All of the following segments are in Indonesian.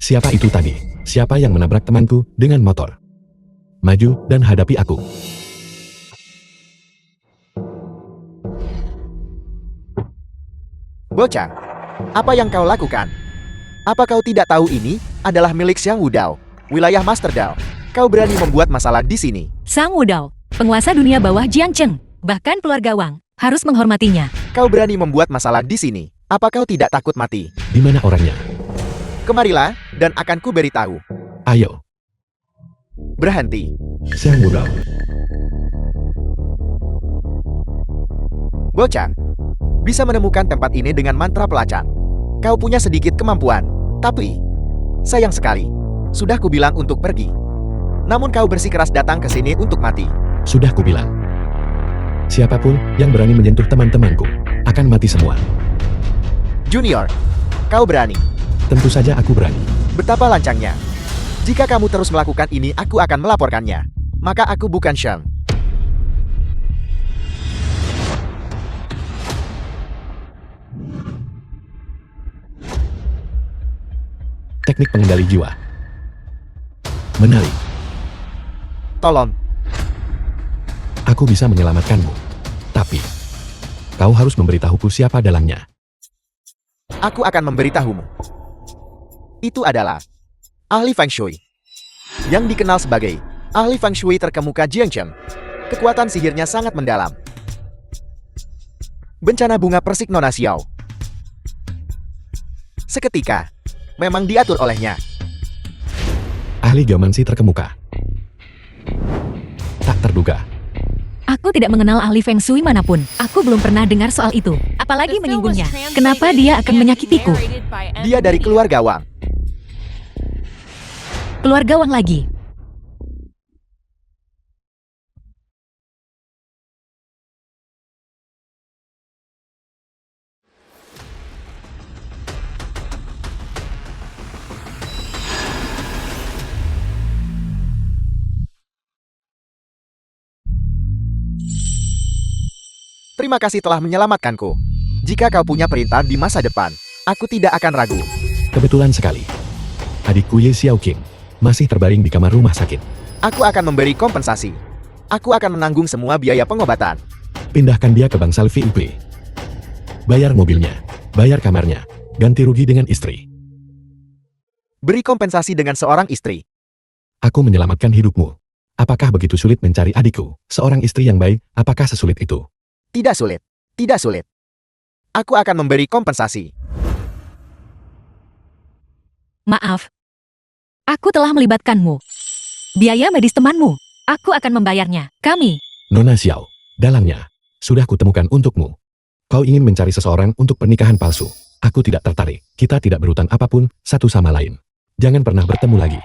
Siapa itu tadi? Siapa yang menabrak temanku dengan motor? Maju dan hadapi aku. Bocah, apa yang kau lakukan? Apa kau tidak tahu ini adalah milik Xiang Wudao, wilayah Master Dao? Kau berani membuat masalah di sini. Sang Wudao, penguasa dunia bawah Jiangcheng, bahkan keluarga Wang, harus menghormatinya. Kau berani membuat masalah di sini. Apa kau tidak takut mati? Di mana orangnya? Kemarilah, dan akan ku beritahu. Ayo. Berhenti. Xiang Wudao. Bocah, bisa menemukan tempat ini dengan mantra pelacak. Kau punya sedikit kemampuan, tapi sayang sekali. Sudah kubilang untuk pergi. Namun kau bersikeras datang ke sini untuk mati. Sudah kubilang. Siapapun yang berani menyentuh teman-temanku akan mati semua. Junior, kau berani. Tentu saja aku berani. Betapa lancangnya. Jika kamu terus melakukan ini, aku akan melaporkannya. Maka aku bukan Shang. Teknik pengendali jiwa. Menarik. Tolong. Aku bisa menyelamatkanmu. Tapi, kau harus memberitahuku siapa dalangnya. Aku akan memberitahumu. Itu adalah ahli Feng Shui, yang dikenal sebagai ahli Feng Shui terkemuka Jiangcheng. Kekuatan sihirnya sangat mendalam. Bencana bunga persik Nona Xiao. Seketika, memang diatur olehnya. Ahli geomansi terkemuka. Tak terduga. Aku tidak mengenal ahli Feng Shui manapun. Aku belum pernah dengar soal itu. Apalagi menyinggungnya. Kenapa dia akan menyakitiku? Dia dari keluarga Wang. Keluarga Wang lagi. Terima kasih telah menyelamatkanku. Jika kau punya perintah di masa depan, aku tidak akan ragu. Kebetulan sekali. Adikku Ye Xiaoqing masih terbaring di kamar rumah sakit. Aku akan memberi kompensasi. Aku akan menanggung semua biaya pengobatan. Pindahkan dia ke bank Salvi IP. Bayar mobilnya, bayar kamarnya, ganti rugi dengan istri. Beri kompensasi dengan seorang istri. Aku menyelamatkan hidupmu. Apakah begitu sulit mencari adikku? Seorang istri yang baik, apakah sesulit itu? Tidak sulit. Tidak sulit. Aku akan memberi kompensasi. Maaf. Aku telah melibatkanmu. Biaya medis temanmu. Aku akan membayarnya. Kami. Nona Xiao, dalangnya. Sudah kutemukan untukmu. Kau ingin mencari seseorang untuk pernikahan palsu. Aku tidak tertarik. Kita tidak berhutang apapun satu sama lain. Jangan pernah bertemu lagi.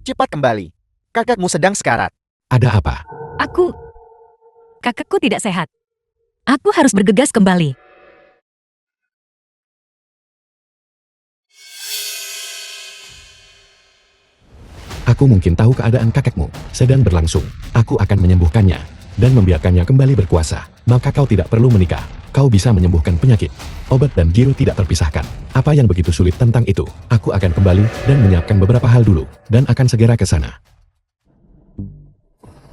Cepat kembali. Kakakmu sedang sekarat. Ada apa? Kakakku tidak sehat. Aku harus bergegas kembali. Aku mungkin tahu keadaan kakekmu sedang berlangsung. Aku akan menyembuhkannya dan membiarkannya kembali berkuasa. Maka kau tidak perlu menikah. Kau bisa menyembuhkan penyakit. Obat dan giro tidak terpisahkan. Apa yang begitu sulit tentang itu? Aku akan kembali dan menyiapkan beberapa hal dulu dan akan segera ke sana.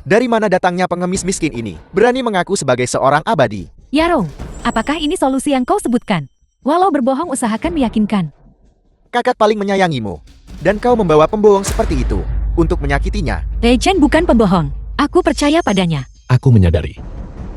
Dari mana datangnya pengemis miskin ini? Berani mengaku sebagai seorang abadi. Yarong, apakah ini solusi yang kau sebutkan? Walau berbohong usahakan meyakinkan. Kakak paling menyayangimu. Dan kau membawa pembohong seperti itu untuk menyakitinya. Lei Chen bukan pembohong. Aku percaya padanya. Aku menyadari.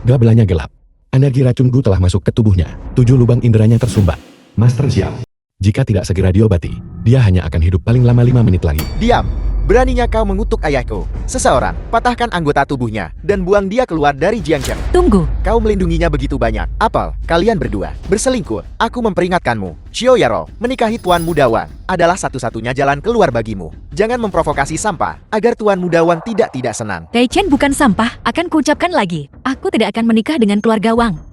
Gelap-gelapnya gelap. Energi racunku telah masuk ke tubuhnya. 7 lubang inderanya tersumbat. Master Xiao. Jika tidak segera diobati, dia hanya akan hidup paling lama 5 menit lagi. Diam. Beraninya kau mengutuk ayahku. Seseorang, patahkan anggota tubuhnya dan buang dia keluar dari Jiangcheng. Tunggu. Kau melindunginya begitu banyak. Apel, kalian berdua berselingkuh. Aku memperingatkanmu. Xiao Yaro, menikahi Tuan Muda Wang adalah satu-satunya jalan keluar bagimu. Jangan memprovokasi sampah agar Tuan Muda Wang tidak senang. Lei Chen bukan sampah, akan kuucapkan lagi. Aku tidak akan menikah dengan keluarga Wang.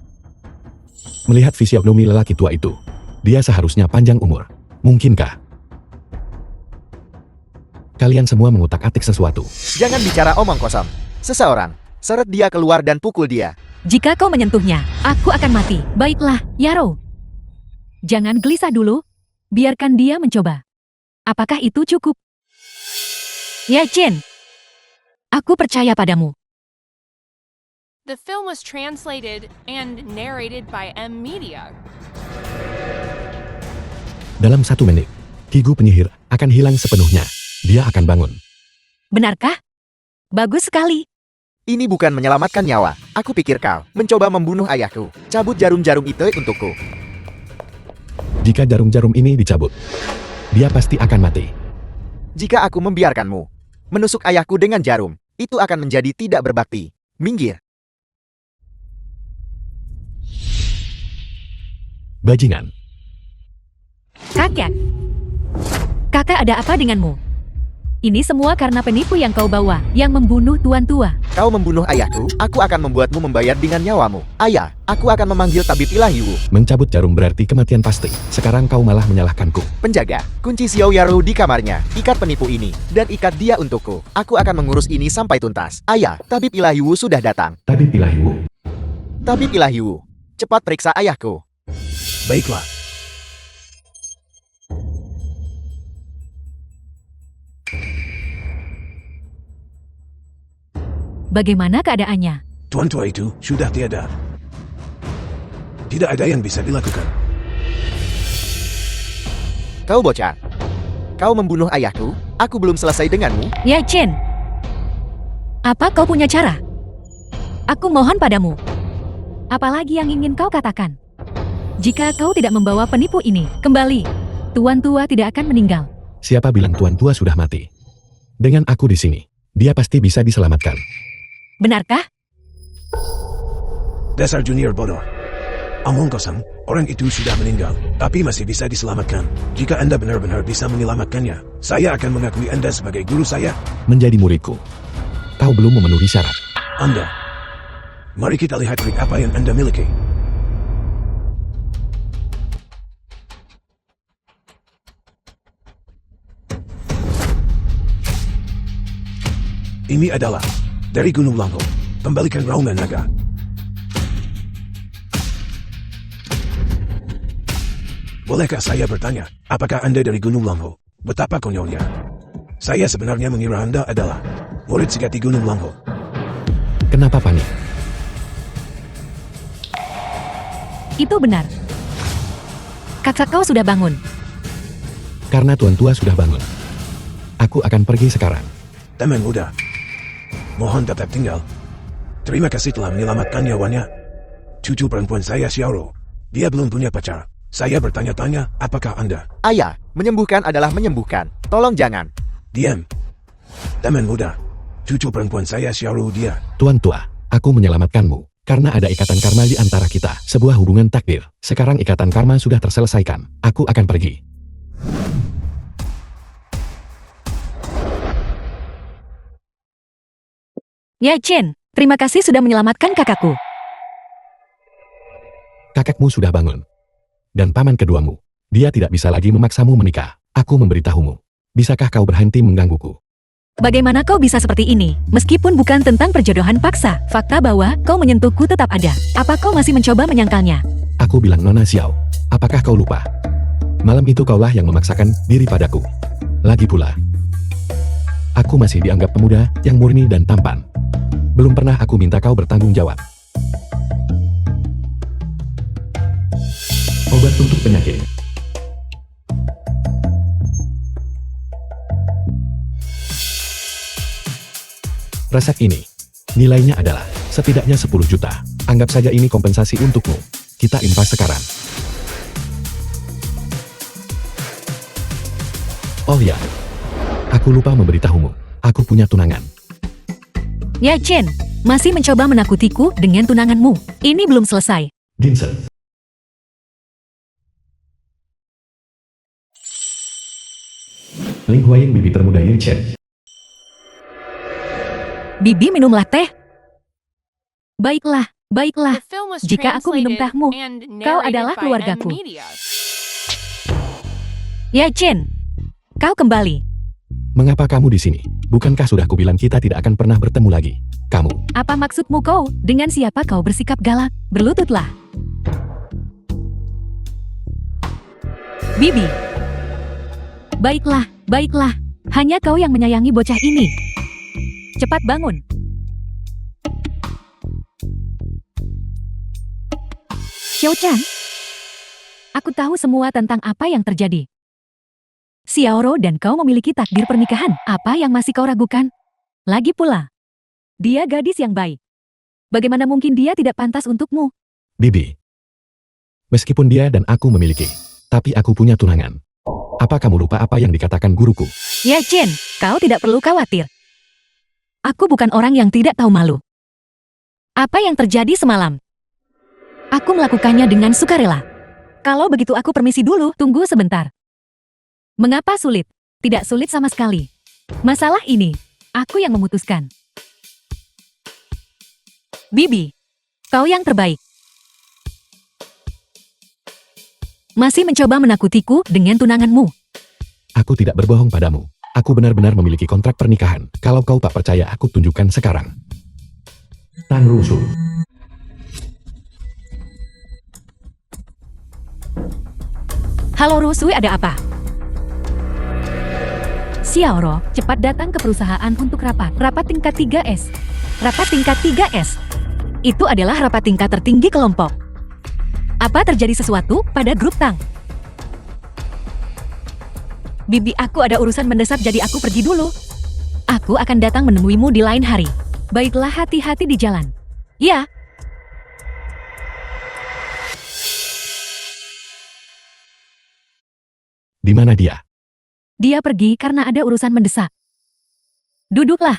Melihat fisionomi lelaki tua itu, dia seharusnya panjang umur. Mungkinkah? Kalian semua mengutak-atik sesuatu. Jangan bicara omong kosong. Seseorang, seret dia keluar dan pukul dia. Jika kau menyentuhnya, aku akan mati. Baiklah, Yaro. Jangan gelisah dulu. Biarkan dia mencoba. Apakah itu cukup? Ya Jin. Aku percaya padamu. The film was translated and narrated by M Media. Dalam 1 menit, Kigu penyihir akan hilang sepenuhnya. Dia akan bangun. Benarkah? Bagus sekali. Ini bukan menyelamatkan nyawa. Aku pikir kau mencoba membunuh ayahku. Cabut jarum-jarum itu untukku. Jika jarum-jarum ini dicabut, dia pasti akan mati. Jika aku membiarkanmu menusuk ayahku dengan jarum, itu akan menjadi tidak berbakti. Minggir. Bajingan. Kakak. Kakak ada apa denganmu? Ini semua karena penipu yang kau bawa, yang membunuh Tuan Tua. Kau membunuh ayahku, aku akan membuatmu membayar dengan nyawamu. Ayah, aku akan memanggil tabib ilahi Wu. Mencabut jarum berarti kematian pasti. Sekarang kau malah menyalahkanku. Penjaga, kunci Xiao Yaro di kamarnya. Ikat penipu ini, dan ikat dia untukku. Aku akan mengurus ini sampai tuntas. Ayah, tabib ilahi Wu sudah datang. Tabib ilahi Wu. Tabib ilahi Wu, cepat periksa ayahku. Baiklah. Bagaimana keadaannya? Tuan tua itu sudah tiada. Tidak ada yang bisa dilakukan. Kau bocah. Kau membunuh ayahku, aku belum selesai denganmu. Ya Chen. Apa kau punya cara? Aku mohon padamu. Apalagi yang ingin kau katakan? Jika kau tidak membawa penipu ini kembali, Tuan Tua tidak akan meninggal. Siapa bilang Tuan Tua sudah mati? Dengan aku di sini, dia pasti bisa diselamatkan. Benarkah? Dasar junior bodoh. Omong kosong, orang itu sudah meninggal, tapi masih bisa diselamatkan. Jika Anda benar-benar bisa menyelamatkannya, saya akan mengakui Anda sebagai guru saya. Menjadi muridku. Kau belum memenuhi syarat. Anda. Mari kita lihat trik apa yang Anda miliki. Ini adalah dari Gunung Langho. Kembalikan raungan naga. Bolehkah saya bertanya, apakah Anda dari Gunung Langho? Betapa konyolnya. Saya sebenarnya mengira Anda adalah murid sejati Gunung Langho. Kenapa panik? Itu benar. Kakak kau sudah bangun. Karena Tuan Tua sudah bangun. Aku akan pergi sekarang. Teman muda, mohon tetap tinggal. Terima kasih telah menyelamatkan nyawanya. Cucu perempuan saya Xiaoro. Dia belum punya pacar. Saya bertanya-tanya, apakah Anda? Ayah, menyembuhkan adalah menyembuhkan. Tolong jangan. Diam. Teman muda, cucu perempuan saya Xiaoro dia. Tuan Tua, aku menyelamatkanmu. Karena ada ikatan karma di antara kita. Sebuah hubungan takdir. Sekarang ikatan karma sudah terselesaikan. Aku akan pergi. Ya Chen, terima kasih sudah menyelamatkan kakakku. Kakakmu sudah bangun. Dan paman keduamu. Dia tidak bisa lagi memaksamu menikah. Aku memberitahumu. Bisakah kau berhenti menggangguku? Bagaimana kau bisa seperti ini? Meskipun bukan tentang perjodohan paksa, fakta bahwa kau menyentuhku tetap ada. Apa kau masih mencoba menyangkalnya? Aku bilang Nona Xiao. Apakah kau lupa? Malam itu kaulah yang memaksakan diri padaku. Lagi pula, aku masih dianggap pemuda yang murni dan tampan. Belum pernah aku minta kau bertanggung jawab. Obat untuk penyakit. Resep ini, nilainya adalah setidaknya 10 juta. Anggap saja ini kompensasi untukmu. Kita impas sekarang. Oh ya, aku lupa memberitahumu. Aku punya tunangan. Ya Chen, masih mencoba menakutiku dengan tunanganmu. Ini belum selesai. Vincent. Ling Huaying bibi termuda Yin Chen. Bibi minumlah teh. Baiklah, baiklah. The film was Jika aku minum translated tehmu, and kau narrated adalah by keluargaku. M Media. Ya Chen, kau kembali. Mengapa kamu di sini? Bukankah sudah kubilang kita tidak akan pernah bertemu lagi? Kamu, Apa maksudmu kau? Dengan siapa kau bersikap galak? Berlututlah. Bibi. Baiklah, baiklah. Hanya kau yang menyayangi bocah ini. Cepat bangun. Xiao-chan. Aku tahu semua tentang apa yang terjadi. Xiaoro dan kau memiliki takdir pernikahan. Apa yang masih kau ragukan? Lagi pula, dia gadis yang baik. Bagaimana mungkin dia tidak pantas untukmu? Bibi. Meskipun dia dan aku memiliki, tapi aku punya tunangan. Apa kamu lupa apa yang dikatakan guruku? Ya Chen, kau tidak perlu khawatir. Aku bukan orang yang tidak tahu malu. Apa yang terjadi semalam? Aku melakukannya dengan sukarela. Kalau begitu aku permisi dulu, tunggu sebentar. Mengapa sulit? Tidak sulit sama sekali. Masalah ini, aku yang memutuskan. Bibi, kau yang terbaik. Masih mencoba menakutiku dengan tunanganmu. Aku tidak berbohong padamu. Aku benar-benar memiliki kontrak pernikahan. Kalau kau tak percaya, aku tunjukkan sekarang. Tang Rusu. Halo Rusui, ada apa? Xiaoro, cepat datang ke perusahaan untuk rapat. Rapat tingkat 3S. Rapat tingkat 3S. Itu adalah rapat tingkat tertinggi kelompok. Apa terjadi sesuatu pada grup Tang? Bibi, aku ada urusan mendesak jadi aku pergi dulu. Aku akan datang menemuimu di lain hari. Baiklah, hati-hati di jalan. Ya. Di mana dia? Dia pergi karena ada urusan mendesak. Duduklah.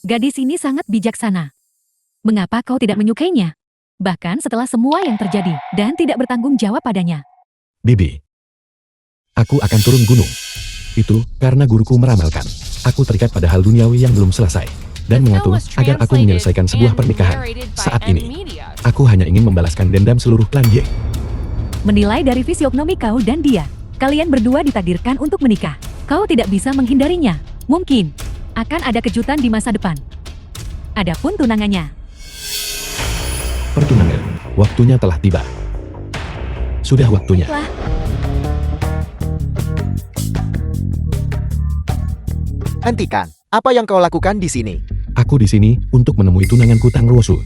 Gadis ini sangat bijaksana. Mengapa kau tidak menyukainya? Bahkan setelah semua yang terjadi dan tidak bertanggung jawab padanya. Bibi. Aku akan turun gunung. Itu karena guruku meramalkan. Aku terikat pada hal duniawi yang belum selesai. Dan The film mengatur was agar aku translated menyelesaikan sebuah and pernikahan. narrated by Saat M ini, Media. aku hanya ingin membalaskan dendam seluruh klan Ye. Menilai dari fisiognomi kau dan dia, kalian berdua ditakdirkan untuk menikah. Kau tidak bisa menghindarinya. Mungkin akan ada kejutan di masa depan. Adapun tunangannya, Pertunangan, waktunya telah tiba. Sudah waktunya. lah, Hentikan. Apa yang kau lakukan di sini? Aku di sini untuk menemui tunanganku Tang Ruosu.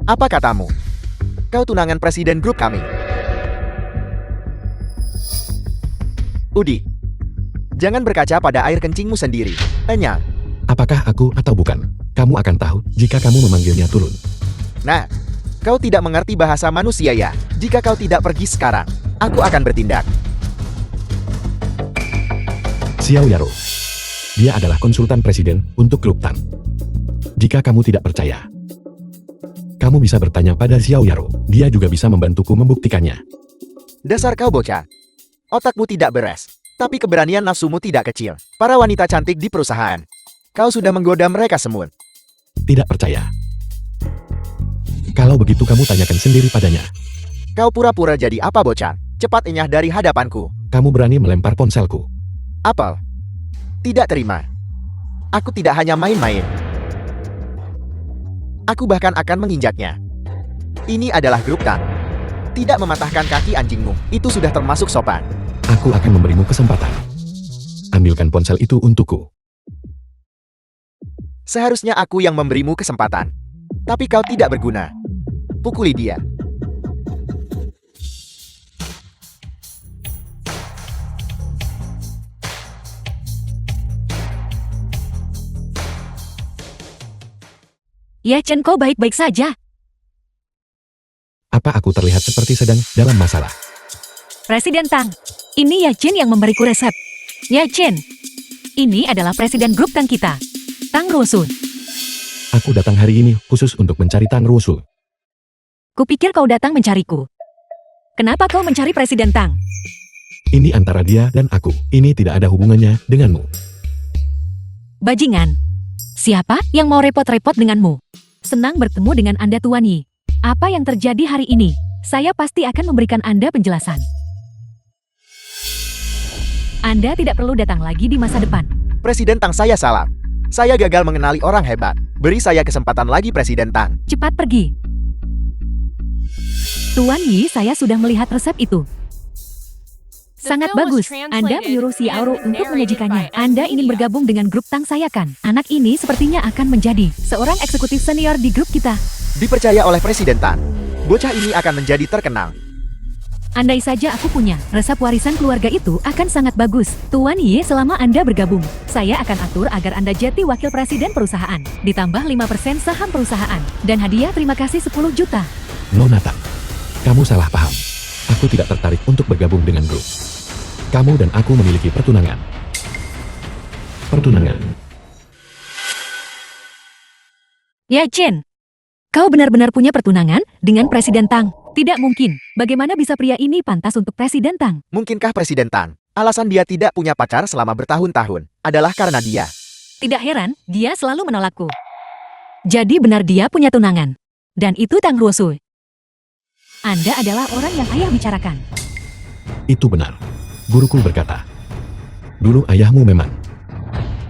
Apa katamu? Kau tunangan presiden grup kami. Udi, jangan berkaca pada air kencingmu sendiri. Tanya. Apakah aku atau bukan? Kamu akan tahu jika kamu memanggilnya turun. Nah, kau tidak mengerti bahasa manusia ya? Jika kau tidak pergi sekarang, aku akan bertindak. Xiao Yaro. Dia adalah konsultan presiden untuk grup Tan. Jika kamu tidak percaya, kamu bisa bertanya pada Xiao Yaro. Dia juga bisa membantuku membuktikannya. Dasar kau bocah. Otakmu tidak beres. Tapi keberanian nafsumu tidak kecil. Para wanita cantik di perusahaan. Kau sudah menggoda mereka semua. Tidak percaya. Kalau begitu kamu tanyakan sendiri padanya. Kau pura-pura jadi apa bocah? Cepat enyah dari hadapanku. Kamu berani melempar ponselku. Apel. Tidak terima. Aku tidak hanya main-main. Aku bahkan akan menginjaknya. Ini adalah grup Tan. Tidak mematahkan kaki anjingmu. Itu sudah termasuk sopan. Aku akan memberimu kesempatan. Ambilkan ponsel itu untukku. Seharusnya aku yang memberimu kesempatan. Tapi kau tidak berguna. Pukuli dia. ya Chen, kau baik-baik saja. Apa aku terlihat seperti sedang dalam masalah? Presiden Tang, ini Ya Chen yang memberiku resep. Ya Chen, ini adalah presiden grup Tang kita, Tang Ruosu. Aku datang hari ini khusus untuk mencari Tang Ruosu. Kupikir kau datang mencariku. Kenapa kau mencari Presiden Tang? Ini antara dia dan aku. Ini tidak ada hubungannya denganmu. Bajingan. Siapa yang mau repot-repot denganmu? Senang bertemu dengan Anda, Tuan Yi. Apa yang terjadi hari ini? Saya pasti akan memberikan Anda penjelasan. Anda tidak perlu datang lagi di masa depan. Presiden Tang, saya salah. Saya gagal mengenali orang hebat. Beri saya kesempatan lagi, Presiden Tang. Cepat pergi. Tuan Yi, saya sudah melihat resep itu. Sangat bagus. Anda menyuruh Xiaoro untuk menyajikannya. Anda ingin bergabung dengan grup Tang saya kan? Anak ini sepertinya akan menjadi seorang eksekutif senior di grup kita. Dipercaya oleh Presiden Tang. Bocah ini akan menjadi terkenal. Andai saja aku punya, resep warisan keluarga itu akan sangat bagus. Tuan Yi, selama Anda bergabung, saya akan atur agar Anda jadi wakil presiden perusahaan. Ditambah 5% saham perusahaan. Dan hadiah terima kasih 10 juta. Nona Tang, kamu salah paham. Aku tidak tertarik untuk bergabung dengan grup. Kamu dan aku memiliki pertunangan. Pertunangan. Ya Chen, kau benar-benar punya pertunangan dengan Presiden Tang. Tidak mungkin. Bagaimana bisa pria ini pantas untuk Presiden Tang? Mungkinkah Presiden Tang, alasan dia tidak punya pacar selama bertahun-tahun adalah karena dia? Tidak heran, dia selalu menolakku. Jadi benar dia punya tunangan. Dan itu Tang Ruosu. Anda adalah orang yang ayah bicarakan. Itu benar. Guruku berkata, dulu ayahmu memang.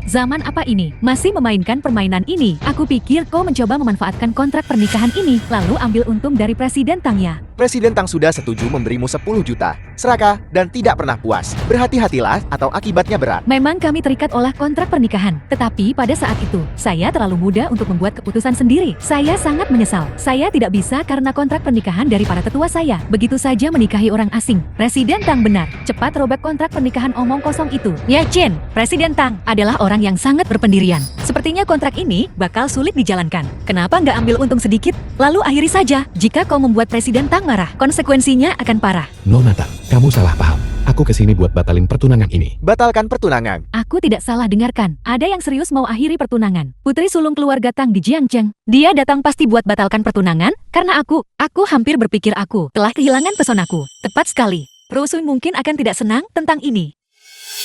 Zaman apa ini? Masih memainkan permainan ini? Aku pikir kau mencoba memanfaatkan kontrak pernikahan ini, lalu ambil untung dari Presiden Tang ya. Presiden Tang sudah setuju memberimu 10 juta. Serakah dan tidak pernah puas. Berhati-hatilah atau akibatnya berat. Memang kami terikat oleh kontrak pernikahan. Tetapi pada saat itu, saya terlalu muda untuk membuat keputusan sendiri. Saya sangat menyesal. Saya tidak bisa karena kontrak pernikahan dari para tetua saya. Begitu saja menikahi orang asing. Presiden Tang benar. Cepat robek kontrak pernikahan omong kosong itu. Ya Chen, Presiden Tang adalah orang yang sangat berpendirian. Sepertinya kontrak ini bakal sulit dijalankan. Kenapa nggak ambil untung sedikit? Lalu akhiri saja. Jika kau membuat Presiden Tang marah, konsekuensinya akan parah. Nona Tang, kamu salah paham. Aku kesini buat batalin pertunangan ini. Batalkan pertunangan. Aku tidak salah dengarkan. Ada yang serius mau akhiri pertunangan. Putri sulung keluarga Tang di Jiangcheng. Dia datang pasti buat batalkan pertunangan, karena aku hampir berpikir aku telah kehilangan pesonaku. Tepat sekali. Rusun mungkin akan tidak senang tentang ini.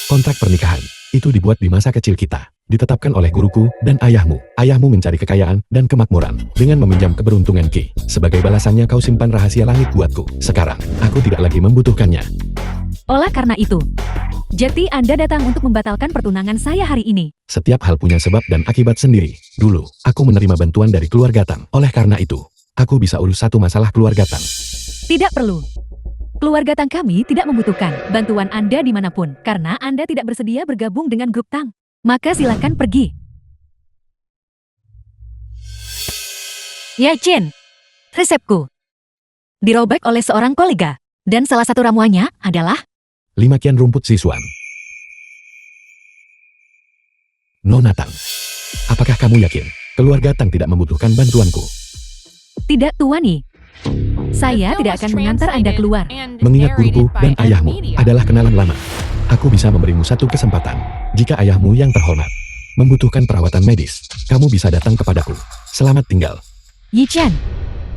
Kontrak pernikahan itu dibuat di masa kecil kita. Ditetapkan oleh guruku dan ayahmu. Ayahmu mencari kekayaan dan kemakmuran dengan meminjam keberuntungan Ki. Sebagai balasannya kau simpan rahasia langit buatku. Sekarang, aku tidak lagi membutuhkannya. Oleh karena itu, jadi Anda datang untuk membatalkan pertunangan saya hari ini. Setiap hal punya sebab dan akibat sendiri. Dulu, aku menerima bantuan dari keluarga Tang. Oleh karena itu, aku bisa urus satu masalah keluarga Tang. Tidak perlu. Keluarga Tang kami tidak membutuhkan bantuan Anda dimanapun, karena Anda tidak bersedia bergabung dengan grup Tang. Maka silakan pergi. Ya Chen, resepku dirobek oleh seorang kolega, dan salah satu ramuannya adalah 5 kian rumput siswan. Nona Tang, apakah kamu yakin keluarga Tang tidak membutuhkan bantuanku? tidak Tuan Yi. Saya tidak akan mengantar Anda keluar. Mengingat guruku dan ayahmu adalah kenalan lama, aku bisa memberimu satu kesempatan. Jika ayahmu yang terhormat membutuhkan perawatan medis, kamu bisa datang kepadaku. Selamat tinggal. Yi Chen,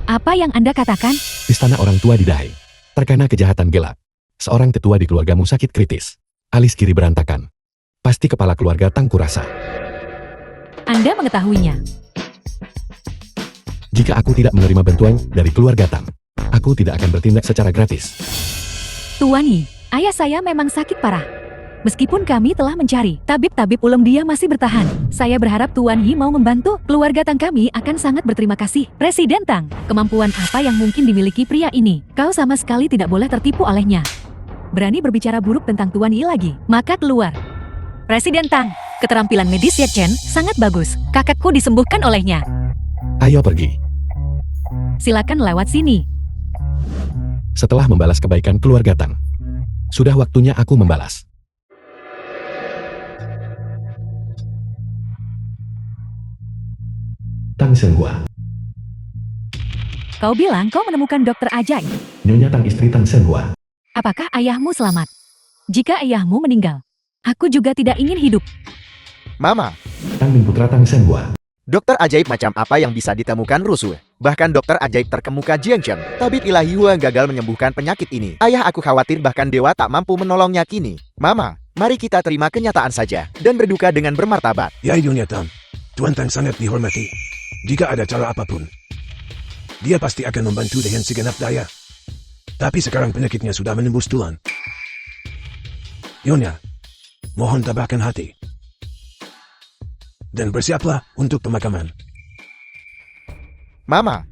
apa yang Anda katakan? Istana orang tua di Dahai terkena kejahatan gelap. Seorang tetua di keluargamu sakit kritis. Alis kiri berantakan. Pasti kepala keluarga Tang kurasa. Anda mengetahuinya. Jika aku tidak menerima bantuan dari keluarga Tang, aku tidak akan bertindak secara gratis. Tuan Yi, ayah saya memang sakit parah. Meskipun kami telah mencari, tabib-tabib ulung dia masih bertahan. Saya berharap Tuan Yi mau membantu. Keluarga Tang kami akan sangat berterima kasih. Presiden Tang, kemampuan apa yang mungkin dimiliki pria ini? Kau sama sekali tidak boleh tertipu olehnya. Berani berbicara buruk tentang Tuan Yi lagi, maka keluar. Presiden Tang, keterampilan medis Ye Chen sangat bagus. Kakakku disembuhkan olehnya. Ayo pergi. Silakan lewat sini. Setelah membalas kebaikan keluarga Tang, sudah waktunya aku membalas. Tang Senghua. Kau bilang kau menemukan dokter ajaib. Nyonya Tang istri Tang Senghua. Apakah ayahmu selamat? Jika ayahmu meninggal, aku juga tidak ingin hidup. Mama, Tang Min putra Tang Senghua. dokter ajaib macam apa yang bisa ditemukan Rusu? Bahkan dokter ajaib terkemuka Jiangcheng, tabib ilahi Hua gagal menyembuhkan penyakit ini. Ayah aku khawatir bahkan dewa tak mampu menolongnya kini. Mama, mari kita terima kenyataan saja dan berduka dengan bermartabat. Ya Nyonya Tang, Tuan Tang sangat dihormati. Jika ada cara apapun, dia pasti akan membantu dengan segenap daya. Tapi sekarang penyakitnya sudah menembus tulang. Nyonya, mohon tabahkan hati. Dan bersiaplah untuk pemakaman. Mama.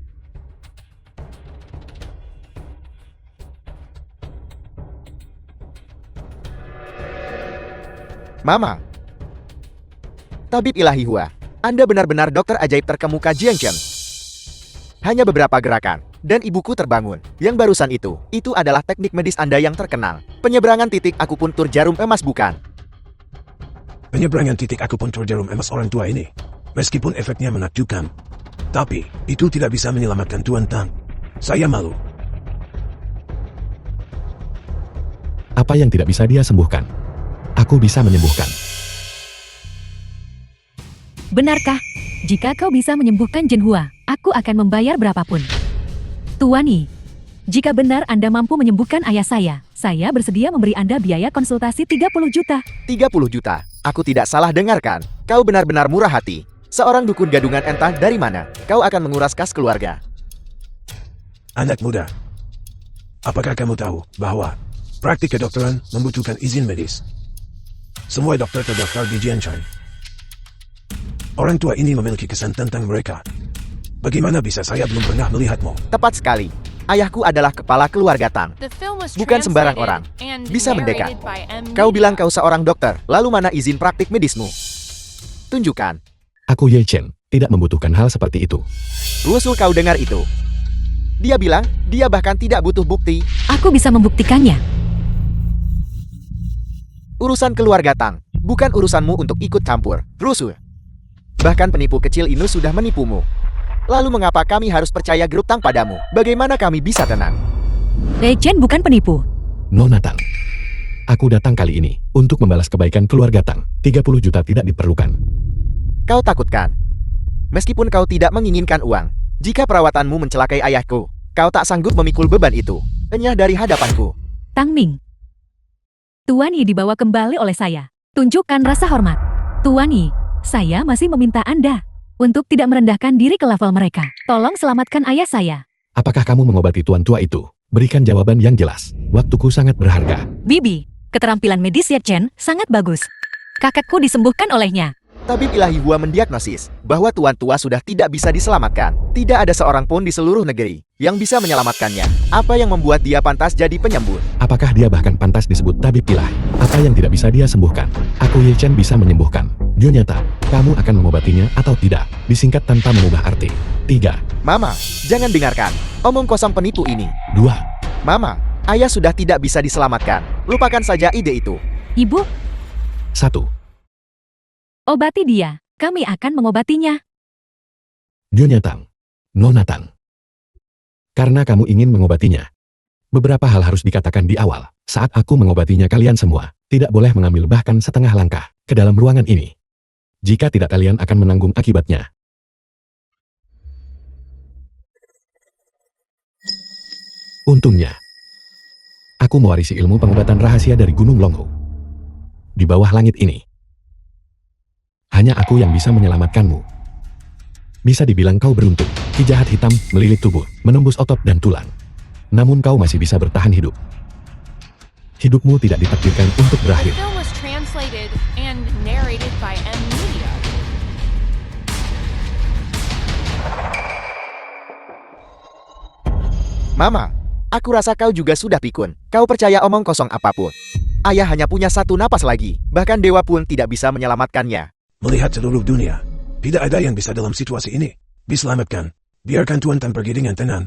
Mama. Tabib Ilahi Hua, Anda benar-benar dokter ajaib terkemuka Jiang Chen. Hanya beberapa gerakan, dan ibuku terbangun. Yang barusan itu adalah teknik medis Anda yang terkenal. Penyeberangan titik akupuntur jarum emas bukan? Penyeberangan titik akupuntur jarum emas orang tua ini, meskipun efeknya menakjubkan, tapi itu tidak bisa menyelamatkan Tuan Tang. Saya malu. Apa yang tidak bisa dia sembuhkan? Aku bisa menyembuhkan. Benarkah? Jika kau bisa menyembuhkan Zhenhua, aku akan membayar berapapun. Tuan Yi, jika benar Anda mampu menyembuhkan ayah saya bersedia memberi Anda biaya konsultasi 30 juta. 30 juta. Aku tidak salah dengarkan. Kau benar-benar murah hati. Seorang dukun gadungan entah dari mana. Kau akan menguras kas keluarga. Anak muda, apakah kamu tahu bahwa praktik kedokteran membutuhkan izin medis? Semua dokter terdaftar di Jianshan. Orang tua ini memiliki kesan tentang mereka. Bagaimana bisa saya belum pernah melihatmu? Tepat sekali. Ayahku adalah kepala keluarga Tang. The film was Bukan sembarang translated orang. and Bisa mendekat. narrated by M. Kau Media. bilang kau seorang dokter. Lalu mana izin praktik medismu? Tunjukkan. Aku Ye Chen, tidak membutuhkan hal seperti itu. Rusul kau dengar itu? Dia bilang, dia bahkan tidak butuh bukti. Aku bisa membuktikannya. Urusan keluarga Tang, bukan urusanmu untuk ikut campur. Rusul. Bahkan penipu kecil ini sudah menipumu. Lalu mengapa kami harus percaya grup Tang padamu? Bagaimana kami bisa tenang? Lei Chen bukan penipu. Nona Tang. Aku datang kali ini untuk membalas kebaikan keluarga Tang. 30 juta tidak diperlukan. Kau takutkan. Meskipun kau tidak menginginkan uang, jika perawatanmu mencelakai ayahku, kau tak sanggup memikul beban itu. Enyah dari hadapanku. Tang Ming. Tuan Yi dibawa kembali oleh saya. Tunjukkan rasa hormat. Tuan Yi, saya masih meminta Anda untuk tidak merendahkan diri ke level mereka. Tolong selamatkan ayah saya. Apakah kamu mengobati tuan tua itu? Berikan jawaban yang jelas. Waktuku sangat berharga. Bibi, keterampilan medis Ye Chen sangat bagus. Kakakku disembuhkan olehnya. Tabib Ilahi Hua mendiagnosis bahwa tuan tua sudah tidak bisa diselamatkan. Tidak ada seorang pun di seluruh negeri yang bisa menyelamatkannya. Apa yang membuat dia pantas jadi penyembuh? Apakah dia bahkan pantas disebut tabib ilahi? Apa yang tidak bisa dia sembuhkan? Aku Ye Chen bisa menyembuhkan. Nyata, kamu akan mengobatinya atau tidak? Disingkat tanpa mengubah arti. 3. Mama, jangan dengarkan. Omong kosong penipu ini. 2. Mama, ayah sudah tidak bisa diselamatkan. Lupakan saja ide itu. Ibu, 1. obati dia. Kami akan mengobatinya. Nyonya Tang. Nona Tang. Karena kamu ingin mengobatinya. Beberapa hal harus dikatakan di awal. Saat aku mengobatinya kalian semua, tidak boleh mengambil bahkan setengah langkah ke dalam ruangan ini. Jika tidak kalian akan menanggung akibatnya. Untungnya, aku mewarisi ilmu pengobatan rahasia dari Gunung Longhu. Di bawah langit ini, hanya aku yang bisa menyelamatkanmu. Bisa dibilang kau beruntung. Ki jahat hitam melilit tubuh, menembus otot dan tulang. Namun kau masih bisa bertahan hidup. Hidupmu tidak ditakdirkan untuk The berakhir. film was translated and narrated by M. Media. Mama, aku rasa kau juga sudah pikun. Kau percaya omong kosong apapun. Ayah hanya punya satu napas lagi. Bahkan dewa pun tidak bisa menyelamatkannya. Melihat seluruh dunia, tidak ada yang bisa dalam situasi ini diselamatkan. Biarkan Tuan Tang pergi dengan tenang.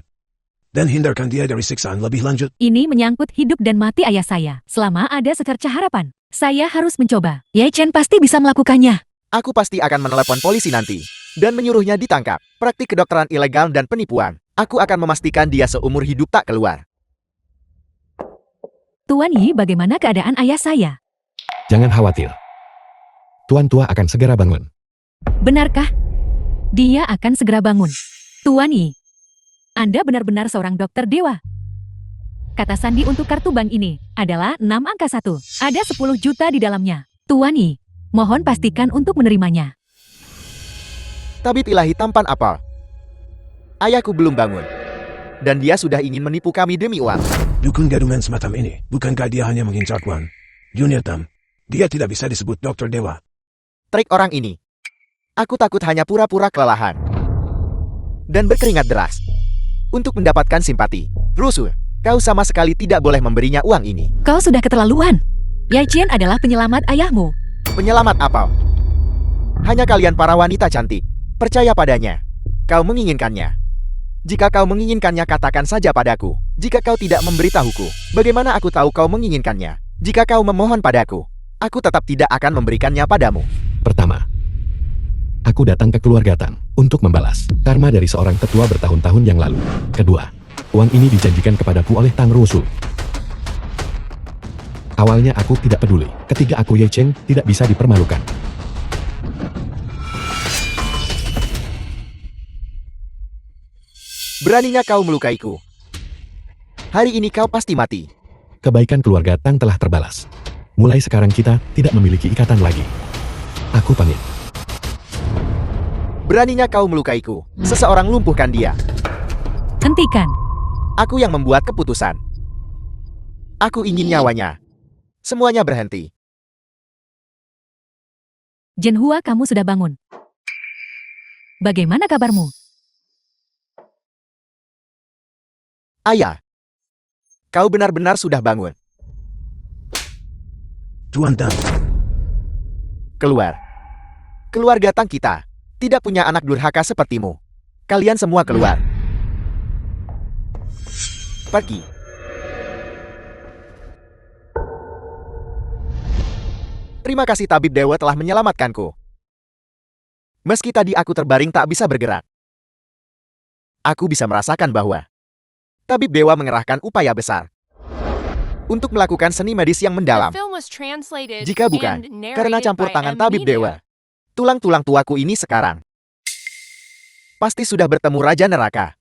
Dan hindarkan dia dari siksaan lebih lanjut. Ini menyangkut hidup dan mati ayah saya. Selama ada secerca harapan, saya harus mencoba. Ye Chen pasti bisa melakukannya. Aku pasti akan menelepon polisi nanti. Dan menyuruhnya ditangkap. Praktik kedokteran ilegal dan penipuan. Aku akan memastikan dia seumur hidup tak keluar. Tuan Yi, bagaimana keadaan ayah saya? Jangan khawatir. Tuan tua akan segera bangun. Benarkah? Dia akan segera bangun. Tuan Yi, Anda benar-benar seorang dokter dewa. Kata sandi untuk kartu bank ini adalah 6 angka 1. Ada 10 juta di dalamnya. Tuan Yi, mohon pastikan untuk menerimanya. Tabib ilahi tampan apel. Ayahku belum bangun. Dan dia sudah ingin menipu kami demi uang. Dukun gadungan semacam ini, bukankah dia hanya mengincar Tuan? Junior Tam, Dia tidak bisa disebut Dokter Dewa. Trik orang ini. Aku takut hanya pura-pura kelelahan. Dan berkeringat deras. Untuk mendapatkan simpati. Rusuh, kau sama sekali tidak boleh memberinya uang ini. Kau sudah keterlaluan. Yai Chen adalah penyelamat ayahmu. Penyelamat apa? Hanya kalian para wanita cantik. Percaya padanya. Kau menginginkannya. Jika kau menginginkannya, katakan saja padaku. Jika kau tidak memberitahuku, bagaimana aku tahu kau menginginkannya? Jika kau memohon padaku, aku tetap tidak akan memberikannya padamu. Pertama, aku datang ke keluarga Tang untuk membalas karma dari seorang tetua bertahun-tahun yang lalu. Kedua, uang ini dijanjikan kepadaku oleh Tang Rusu. Awalnya aku tidak peduli. Ketiga, aku Ye Cheng tidak bisa dipermalukan. Beraninya kau melukaiku. Hari ini kau pasti mati. Kebaikan keluarga Tang telah terbalas. Mulai sekarang kita tidak memiliki ikatan lagi. Aku pamit. Beraninya kau melukaiku. Seseorang lumpuhkan dia. Hentikan. Aku yang membuat keputusan. Aku ingin nyawanya. Semuanya berhenti. Zhenhua, kamu sudah bangun. Bagaimana kabarmu? Ayah. Kau benar-benar sudah bangun. Tuan Tang, Keluar. Keluarga Tang kita tidak punya anak durhaka sepertimu. Kalian semua keluar. Pergi. Terima kasih Tabib Dewa telah menyelamatkanku. Meski tadi aku terbaring tak bisa bergerak. Aku bisa merasakan bahwa Tabib Dewa mengerahkan upaya besar untuk melakukan seni medis yang The mendalam. film was translated Jika bukan, and narrated karena campur by tangan M. Tabib Media. Dewa, tulang-tulang tuaku ini sekarang pasti sudah bertemu Raja Neraka.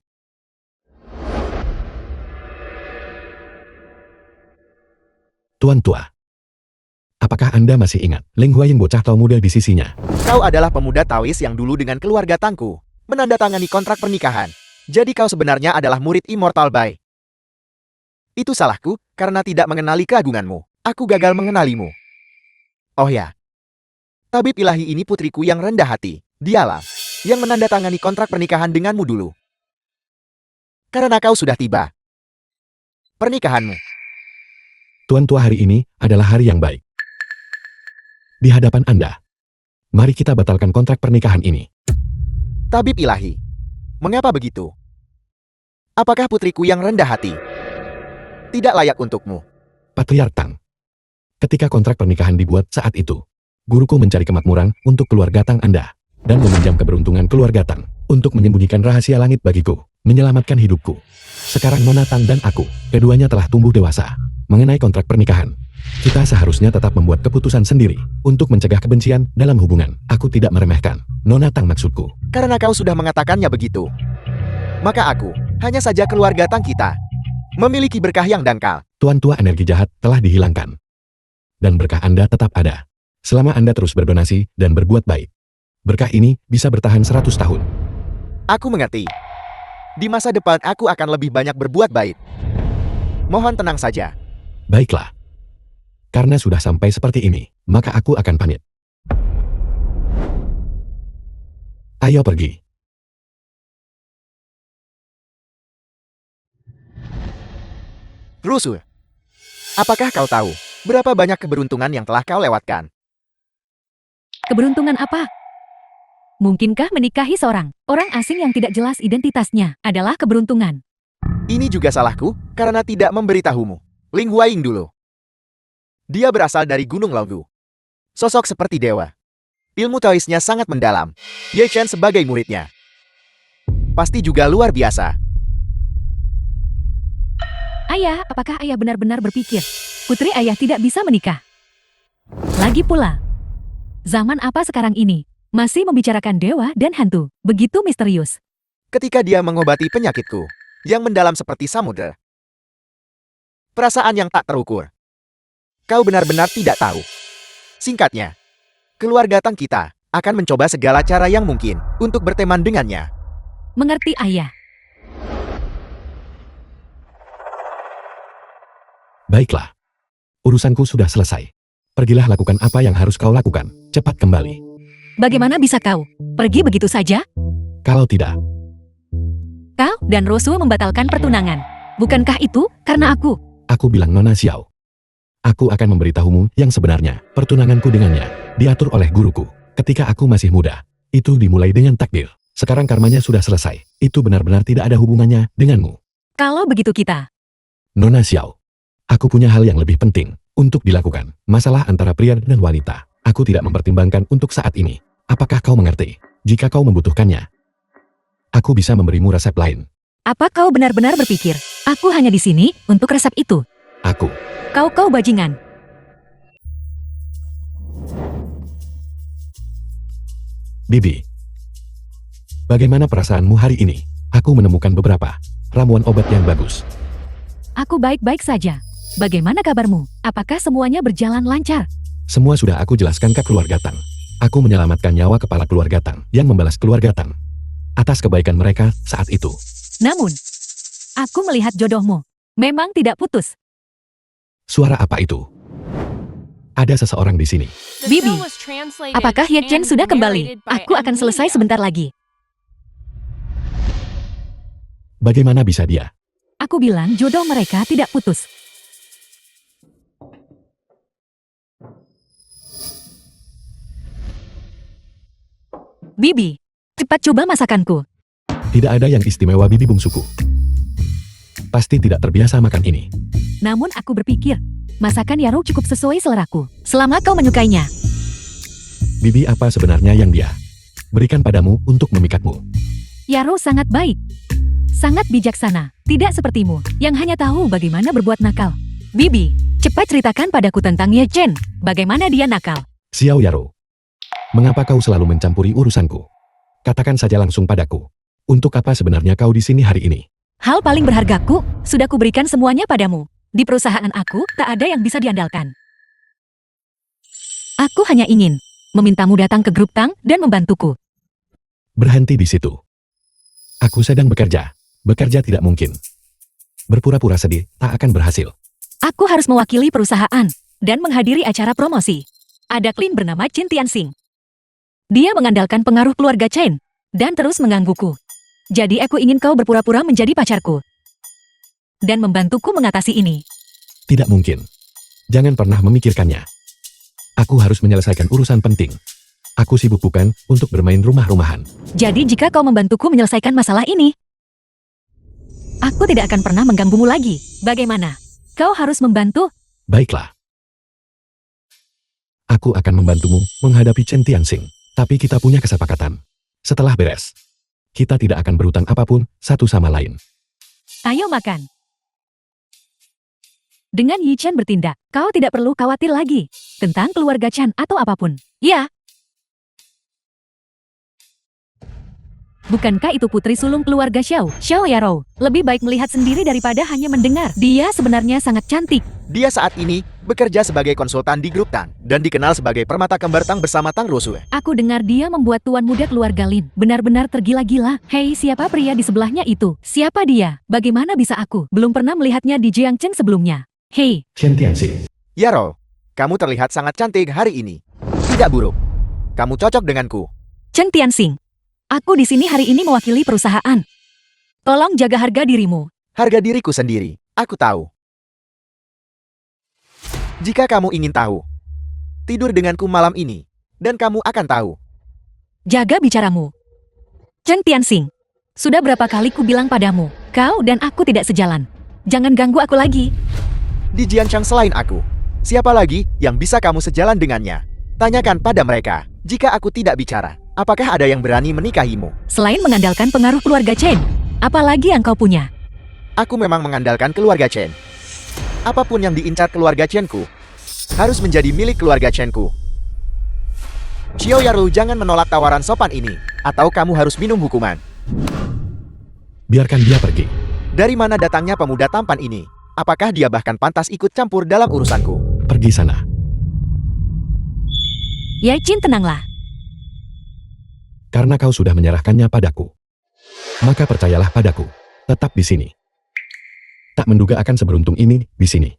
Tuan tua, apakah Anda masih ingat Leng Hua yang bocah tua muda di sisinya? Kau adalah pemuda Taois yang dulu dengan keluarga Tangku menandatangani kontrak pernikahan. Jadi kau sebenarnya adalah murid Immortal Bai. Itu salahku, karena tidak mengenali keagunganmu. Aku gagal mengenalimu. Oh ya. Tabib ilahi ini putriku yang rendah hati. Dialah yang menandatangani kontrak pernikahan denganmu dulu. Karena kau sudah tiba. Pernikahanmu. Tuan tua, hari ini adalah hari yang baik. Di hadapan Anda, mari kita batalkan kontrak pernikahan ini. Tabib ilahi. Mengapa begitu? Apakah putriku yang rendah hati tidak layak untukmu? Patriark Tang. Ketika kontrak pernikahan dibuat saat itu, guruku mencari kemakmuran untuk keluarga Tang Anda, dan meminjam keberuntungan keluarga Tang untuk menyembunyikan rahasia langit bagiku, menyelamatkan hidupku. Sekarang Nona Tang dan aku, keduanya telah tumbuh dewasa. Mengenai kontrak pernikahan, kita seharusnya tetap membuat keputusan sendiri untuk mencegah kebencian dalam hubungan. Aku tidak meremehkan Nona Tang, maksudku. Karena kau sudah mengatakannya begitu, maka aku, hanya saja keluarga Tang kita, memiliki berkah yang dangkal. Tuan tua, energi jahat telah dihilangkan. Dan berkah Anda tetap ada. Selama Anda terus berdonasi dan berbuat baik. Berkah ini bisa bertahan 100 tahun. Aku mengerti. Di masa depan aku akan lebih banyak berbuat baik. Mohon tenang saja. Baiklah. Karena sudah sampai seperti ini, maka aku akan pamit. Ayo pergi. Rusuh. Apakah kau tahu berapa banyak keberuntungan yang telah kau lewatkan? Keberuntungan apa? Mungkinkah menikahi seorang orang asing yang tidak jelas identitasnya adalah keberuntungan? Ini juga salahku karena tidak memberitahumu. Ling Huaing dulu. Dia berasal dari Gunung Longgu. Sosok seperti dewa. Ilmu Taoisnya sangat mendalam. Ye Chen sebagai muridnya pasti juga luar biasa. Ayah, apakah ayah benar-benar berpikir putri ayah tidak bisa menikah? Lagi pula, zaman apa sekarang ini? Masih membicarakan dewa dan hantu, begitu misterius. Ketika dia mengobati penyakitku yang mendalam seperti samudera. Perasaan yang tak terukur. Kau benar-benar tidak tahu. Singkatnya, keluarga Tang kita akan mencoba segala cara yang mungkin untuk berteman dengannya. Mengerti ayah? Baiklah. Urusanku sudah selesai. Pergilah lakukan apa yang harus kau lakukan. Cepat kembali. Bagaimana bisa kau pergi begitu saja? Kalau tidak, Kau dan Rosu membatalkan pertunangan. Bukankah itu karena aku? aku bilang Nona Xiao. Aku akan memberitahumu yang sebenarnya. Pertunanganku dengannya diatur oleh guruku. Ketika aku masih muda, itu dimulai dengan takdir. Sekarang karmanya sudah selesai. Itu benar-benar tidak ada hubungannya denganmu. Kalau begitu kita. Nona Xiao, aku punya hal yang lebih penting untuk dilakukan. Masalah antara pria dan wanita. Aku tidak mempertimbangkan untuk saat ini. Apakah kau mengerti? Jika kau membutuhkannya, aku bisa memberimu resep lain. Apa kau benar-benar berpikir aku hanya di sini untuk resep itu? Aku, Kau bajingan. Bibi. Bagaimana perasaanmu hari ini? Aku menemukan beberapa ramuan obat yang bagus. Aku baik-baik saja. Bagaimana kabarmu? Apakah semuanya berjalan lancar? Semua sudah aku jelaskan ke keluarga Tang. Aku menyelamatkan nyawa kepala keluarga Tang yang membalas keluarga Tang atas kebaikan mereka saat itu. Namun, aku melihat jodohmu memang tidak putus. Suara apa itu? Ada seseorang di sini. The Bibi, film was translated Apakah Ye Chen and sudah kembali? narrated by Aku akan selesai Emilia. sebentar lagi. Bagaimana bisa dia? Aku bilang jodoh mereka tidak putus. Bibi, cepat coba masakanku. Tidak ada yang istimewa bibi bungsuku. Pasti tidak terbiasa makan ini. Namun aku berpikir, masakan Yaro cukup sesuai seleraku. Selama kau menyukainya. Bibi apa sebenarnya yang dia berikan padamu untuk memikatmu? Yaro sangat baik. Sangat bijaksana. Tidak sepertimu, yang hanya tahu bagaimana berbuat nakal. Bibi, cepat ceritakan padaku tentang Ye Chen. Bagaimana dia nakal? Xiao Yaro. Mengapa kau selalu mencampuri urusanku? Katakan saja langsung padaku. Untuk apa sebenarnya kau di sini hari ini? Hal paling berhargaku, sudah kuberikan semuanya padamu. Di perusahaan aku, tak ada yang bisa diandalkan. Aku hanya ingin memintamu datang ke grup Tang dan membantuku. Berhenti di situ. Aku sedang bekerja. Bekerja tidak mungkin. Berpura-pura sedih tak akan berhasil. Aku harus mewakili perusahaan dan menghadiri acara promosi. Ada klien bernama Chin Tianxing. Dia mengandalkan pengaruh keluarga Chen dan terus menggangguku. Jadi aku ingin kau berpura-pura menjadi pacarku dan membantuku mengatasi ini. Tidak mungkin. Jangan pernah memikirkannya. Aku harus menyelesaikan urusan penting. Aku sibuk bukan untuk bermain rumah-rumahan. Jadi jika kau membantuku menyelesaikan masalah ini, aku tidak akan pernah mengganggumu lagi. Bagaimana? Kau harus membantu. Baiklah. Aku akan membantumu menghadapi Chen Tianxing. Tapi kita punya kesepakatan. Setelah beres, kita tidak akan berhutang apapun satu sama lain. Ayo makan. Dengan Yi Chen bertindak, kau tidak perlu khawatir lagi tentang keluarga Chen atau apapun. Ya. Bukankah itu putri sulung keluarga Xiao, Xiao Yaro? Lebih baik melihat sendiri daripada hanya mendengar. Dia sebenarnya sangat cantik. Dia saat ini bekerja sebagai konsultan di grup Tang dan dikenal sebagai permata kembar Tang bersama Tang Rosu. Aku dengar dia membuat tuan muda keluarga Lin benar-benar tergila-gila. Hei, siapa pria di sebelahnya itu? Siapa dia? Bagaimana bisa aku belum pernah melihatnya di Jiangcheng sebelumnya? Hei, Chen Tianxing. Yaro, kamu terlihat sangat cantik hari ini. Tidak buruk. Kamu cocok denganku. Chen Tianxing. Aku di sini hari ini mewakili perusahaan. Tolong jaga harga dirimu. Harga diriku sendiri, aku tahu. Jika kamu ingin tahu, tidur denganku malam ini, dan kamu akan tahu. Jaga bicaramu. Chen Tianxing. Sudah berapa kali ku bilang padamu, kau dan aku tidak sejalan. Jangan ganggu aku lagi. Di Jianchang selain aku, siapa lagi yang bisa kamu sejalan dengannya? Tanyakan pada mereka. Jika aku tidak bicara, apakah ada yang berani menikahimu? Selain mengandalkan pengaruh keluarga Chen, apalagi yang kau punya? Aku memang mengandalkan keluarga Chen. Apapun yang diincar keluarga Chen-ku, harus menjadi milik keluarga Chen-ku. Xiao Yaru, jangan menolak tawaran sopan ini, atau kamu harus minum hukuman. Biarkan dia pergi. Dari mana datangnya pemuda tampan ini? Apakah dia bahkan pantas ikut campur dalam urusanku? Pergi sana. Ye Chen, tenanglah. Karena kau sudah menyerahkannya padaku. Maka percayalah padaku. Tetap di sini. Tak menduga akan seberuntung ini di sini.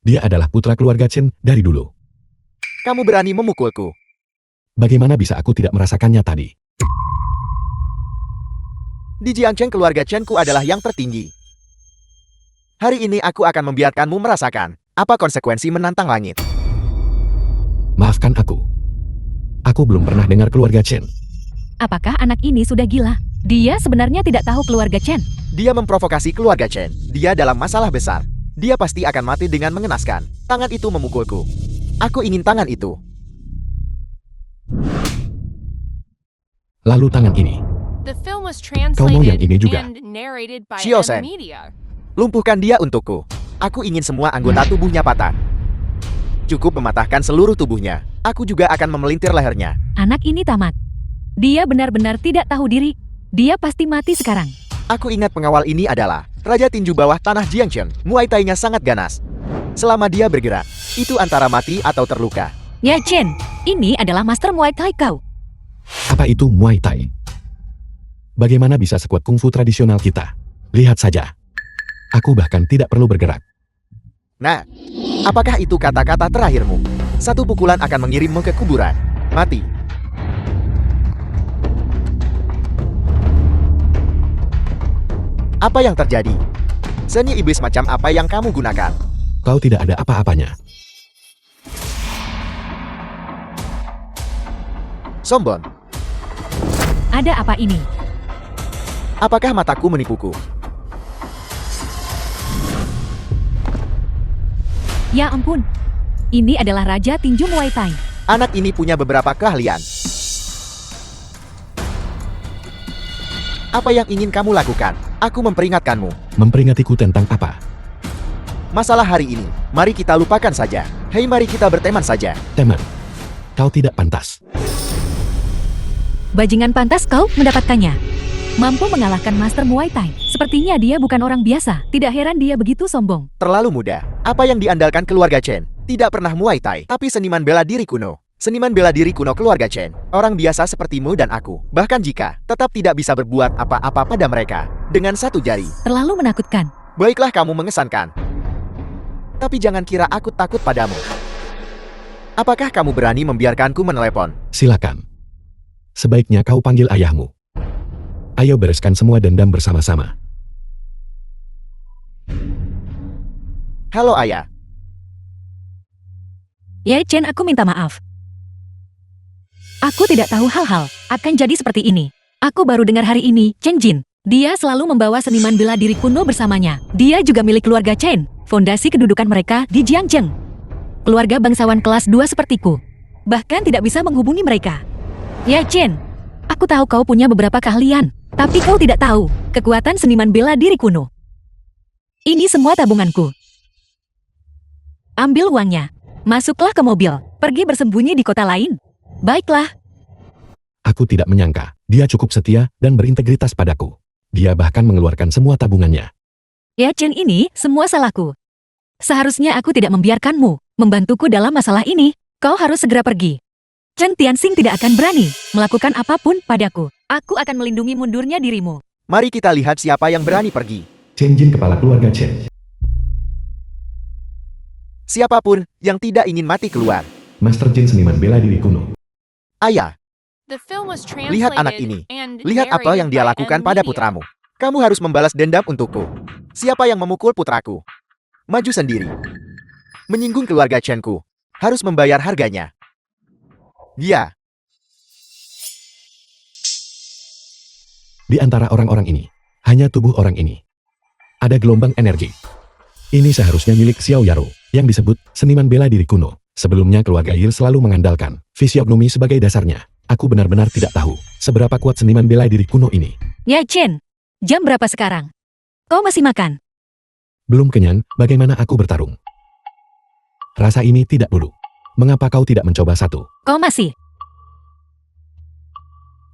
Dia adalah putra keluarga Chen dari dulu. Kamu berani memukulku. Bagaimana bisa aku tidak merasakannya tadi? Di Jiangcheng keluarga Chen-ku adalah yang tertinggi. Hari ini aku akan membiarkanmu merasakan apa konsekuensi menantang langit. Maafkan aku. Aku belum pernah dengar keluarga Chen. Apakah anak ini sudah gila? Dia sebenarnya tidak tahu keluarga Chen. Dia memprovokasi keluarga Chen. Dia dalam masalah besar. Dia pasti akan mati dengan mengenaskan. Tangan itu memukulku. Aku ingin tangan itu. Lalu tangan ini. The film was mau yang translated ini juga? and narrated by Shio-sen. M-Media. Lumpuhkan dia untukku. Aku ingin semua anggota tubuhnya patah. Cukup mematahkan seluruh tubuhnya. Aku juga akan memelintir lehernya. Anak ini tamat. Dia benar-benar tidak tahu diri. Dia pasti mati sekarang. Aku ingat pengawal ini adalah Raja Tinju Bawah Tanah Jiangcheng. Muay Thai-nya sangat ganas. Selama dia bergerak, itu antara mati atau terluka. Ya Chen, ini adalah master Muay Thai kau. Apa itu Muay Thai? Bagaimana bisa sekuat kungfu tradisional kita? Lihat saja. Aku bahkan tidak perlu bergerak. Nah, apakah itu kata-kata terakhirmu? Satu pukulan akan mengirimmu ke kuburan. Mati. Apa yang terjadi? Seni iblis macam apa yang kamu gunakan? Kau tidak ada apa-apanya. Sombong. Ada apa ini? Apakah mataku menipuku? Ya ampun. Ini adalah Raja Tinju Muay Thai. Anak ini punya beberapa keahlian. Apa yang ingin kamu lakukan? Aku memperingatkanmu. Memperingatiku tentang apa? Masalah hari ini, mari kita lupakan saja. Hei, mari kita berteman saja. Teman, kau tidak pantas. Bajingan pantas kau mendapatkannya. Mampu mengalahkan Master Muay Thai. Sepertinya dia bukan orang biasa. Tidak heran dia begitu sombong. Terlalu mudah. Apa yang diandalkan keluarga Chen? Tidak pernah Muay Thai, tapi seniman bela diri kuno. Seniman bela diri kuno keluarga Chen. Orang biasa sepertimu dan aku. Bahkan jika tetap tidak bisa berbuat apa-apa pada mereka. Dengan satu jari. Terlalu menakutkan. Baiklah, kamu mengesankan. Tapi jangan kira aku takut padamu. Apakah kamu berani membiarkanku menelepon? Silakan. Sebaiknya kau panggil ayahmu. Ayo bereskan semua dendam bersama-sama. Halo ayah. Ya Chen, aku minta maaf. Aku tidak tahu hal-hal akan jadi seperti ini. Aku baru dengar hari ini, Chen Jin. Dia selalu membawa seniman bela diri kuno bersamanya. Dia juga milik keluarga Chen. Fondasi kedudukan mereka di Jiangcheng. Keluarga bangsawan kelas 2 sepertiku. Bahkan tidak bisa menghubungi mereka. Ya Chen, aku tahu kau punya beberapa keahlian. Tapi kau tidak tahu kekuatan seniman bela diri kuno. Ini semua tabunganku. Ambil uangnya. Masuklah ke mobil. Pergi bersembunyi di kota lain. Baiklah. Aku tidak menyangka, dia cukup setia dan berintegritas padaku. Dia bahkan mengeluarkan semua tabungannya. Ya Chen, ini semua salahku. Seharusnya aku tidak membiarkanmu membantuku dalam masalah ini. Kau harus segera pergi. Chen Tianxing tidak akan berani melakukan apapun padaku. Aku akan melindungi mundurnya dirimu. Mari kita lihat siapa yang berani pergi. Chen Jin, kepala keluarga Chen. Siapapun yang tidak ingin mati keluar. Master Jin, seniman bela diri kuno. Ayah, The film was lihat anak ini. translated and Lihat apa yang dia narrated by lakukan pada M-Media. putramu. Kamu harus membalas dendam untukku. Siapa yang memukul putraku? Maju sendiri. Menyinggung keluarga Chen-ku. Harus membayar harganya. Dia. Di antara orang-orang ini, hanya tubuh orang ini. Ada gelombang energi. Ini seharusnya milik Xiao Yaro, yang disebut seniman bela diri kuno. Sebelumnya keluarga Il selalu mengandalkan fisiognomi sebagai dasarnya. Aku benar-benar tidak tahu seberapa kuat seniman bela diri kuno ini. Ya Chen, jam berapa sekarang? Kau masih makan? Belum kenyang, bagaimana aku bertarung? Rasa ini tidak dulu. Mengapa kau tidak mencoba satu? Kau masih?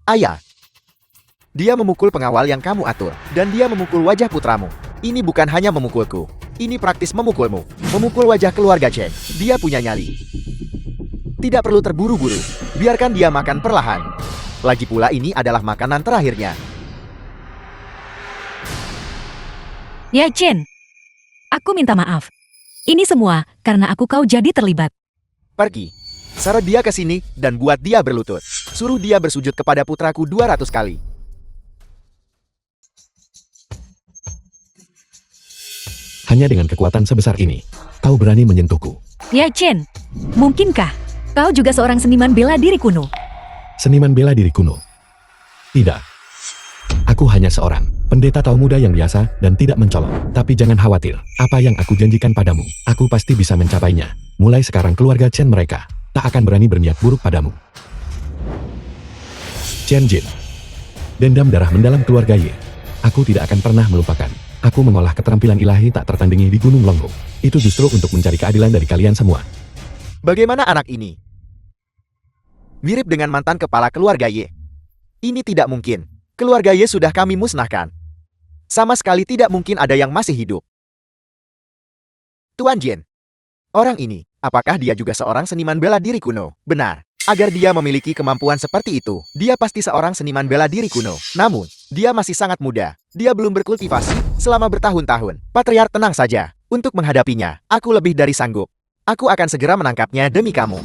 Ayah. Dia memukul pengawal yang kamu atur. Dan dia memukul wajah putramu. Ini bukan hanya memukulku. Ini praktis memukulmu. Memukul wajah keluarga Chen. Dia punya nyali. Tidak perlu terburu-buru. Biarkan dia makan perlahan. Lagi pula ini adalah makanan terakhirnya. Ya Chen, aku minta maaf. Ini semua karena aku kau jadi terlibat. Pergi. Seret dia ke sini dan buat dia berlutut. Suruh dia bersujud kepada putraku 200 kali. Hanya dengan kekuatan sebesar ini, kau berani menyentuhku. Ya Chen, mungkinkah kau juga seorang seniman bela diri kuno? Seniman bela diri kuno. Tidak. Aku hanya seorang pendeta Tao muda yang biasa dan tidak mencolok. Tapi jangan khawatir, apa yang aku janjikan padamu, aku pasti bisa mencapainya. Mulai sekarang keluarga Chen mereka tak akan berani berniat buruk padamu. Chen Jin. Dendam darah mendalam keluarga Ye. Aku tidak akan pernah melupakan. Aku mengolah keterampilan ilahi tak tertandingi di Gunung Longhu. Itu justru untuk mencari keadilan dari kalian semua. Bagaimana anak ini? Mirip dengan mantan kepala keluarga Ye. Ini tidak mungkin. Keluarga Ye sudah kami musnahkan. Sama sekali tidak mungkin ada yang masih hidup. Tuan Jin. Orang ini, apakah dia juga seorang seniman bela diri kuno? Benar. Agar dia memiliki kemampuan seperti itu, dia pasti seorang seniman bela diri kuno. Namun, dia masih sangat muda. Dia belum berkultivasi selama bertahun-tahun. Patriark, tenang saja. Untuk menghadapinya, aku lebih dari sanggup. Aku akan segera menangkapnya demi kamu.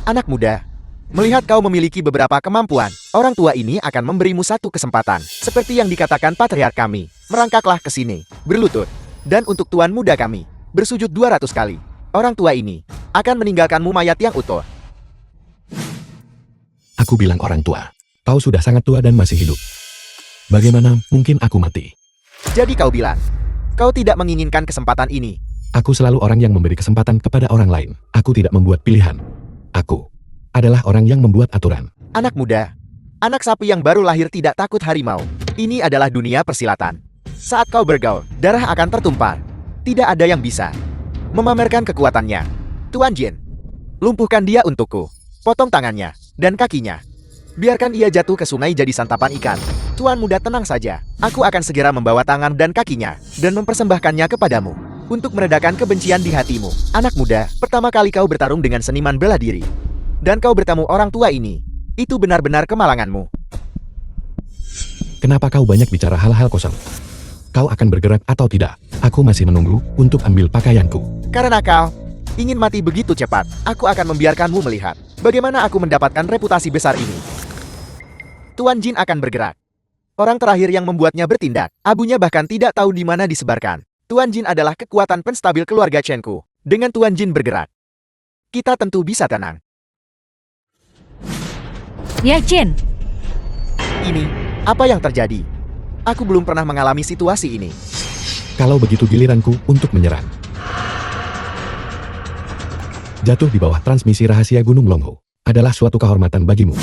Anak muda, melihat kau memiliki beberapa kemampuan, orang tua ini akan memberimu satu kesempatan. Seperti yang dikatakan Patriark kami, merangkaklah ke sini, berlutut. Dan untuk tuan muda kami, bersujud 200 kali. Orang tua ini akan meninggalkanmu mayat yang utuh. Aku bilang orang tua. Kau sudah sangat tua dan masih hidup. Bagaimana mungkin aku mati? Jadi kau bilang, kau tidak menginginkan kesempatan ini. Aku selalu orang yang memberi kesempatan kepada orang lain. Aku tidak membuat pilihan. Aku adalah orang yang membuat aturan. Anak muda, anak sapi yang baru lahir tidak takut harimau. Ini adalah dunia persilatan. Saat kau bergaul, darah akan tertumpah. Tidak ada yang bisa memamerkan kekuatannya. Tuan Jin, lumpuhkan dia untukku. Potong tangannya dan kakinya. Biarkan ia jatuh ke sungai jadi santapan ikan. Tuan muda, tenang saja. Aku akan segera membawa tangan dan kakinya dan mempersembahkannya kepadamu untuk meredakan kebencian di hatimu. Anak muda, pertama kali kau bertarung dengan seniman bela diri dan kau bertemu orang tua ini. Itu benar-benar kemalanganmu. Kenapa kau banyak bicara hal-hal kosong? Kau akan bergerak atau tidak? Aku masih menunggu untuk ambil pakaianku. Karena kau ingin mati begitu cepat, aku akan membiarkanmu melihat bagaimana aku mendapatkan reputasi besar ini. Tuan Jin akan bergerak. Orang terakhir yang membuatnya bertindak, abunya bahkan tidak tahu di mana disebarkan. Tuan Jin adalah kekuatan penstabil keluarga Chen-ku. Dengan Tuan Jin bergerak, kita tentu bisa tenang. Ya Chen, Ini, apa yang terjadi? Aku belum pernah mengalami situasi ini. Kalau begitu giliranku untuk menyerang. Jatuh di bawah transmisi rahasia Gunung Longhu adalah suatu kehormatan bagimu.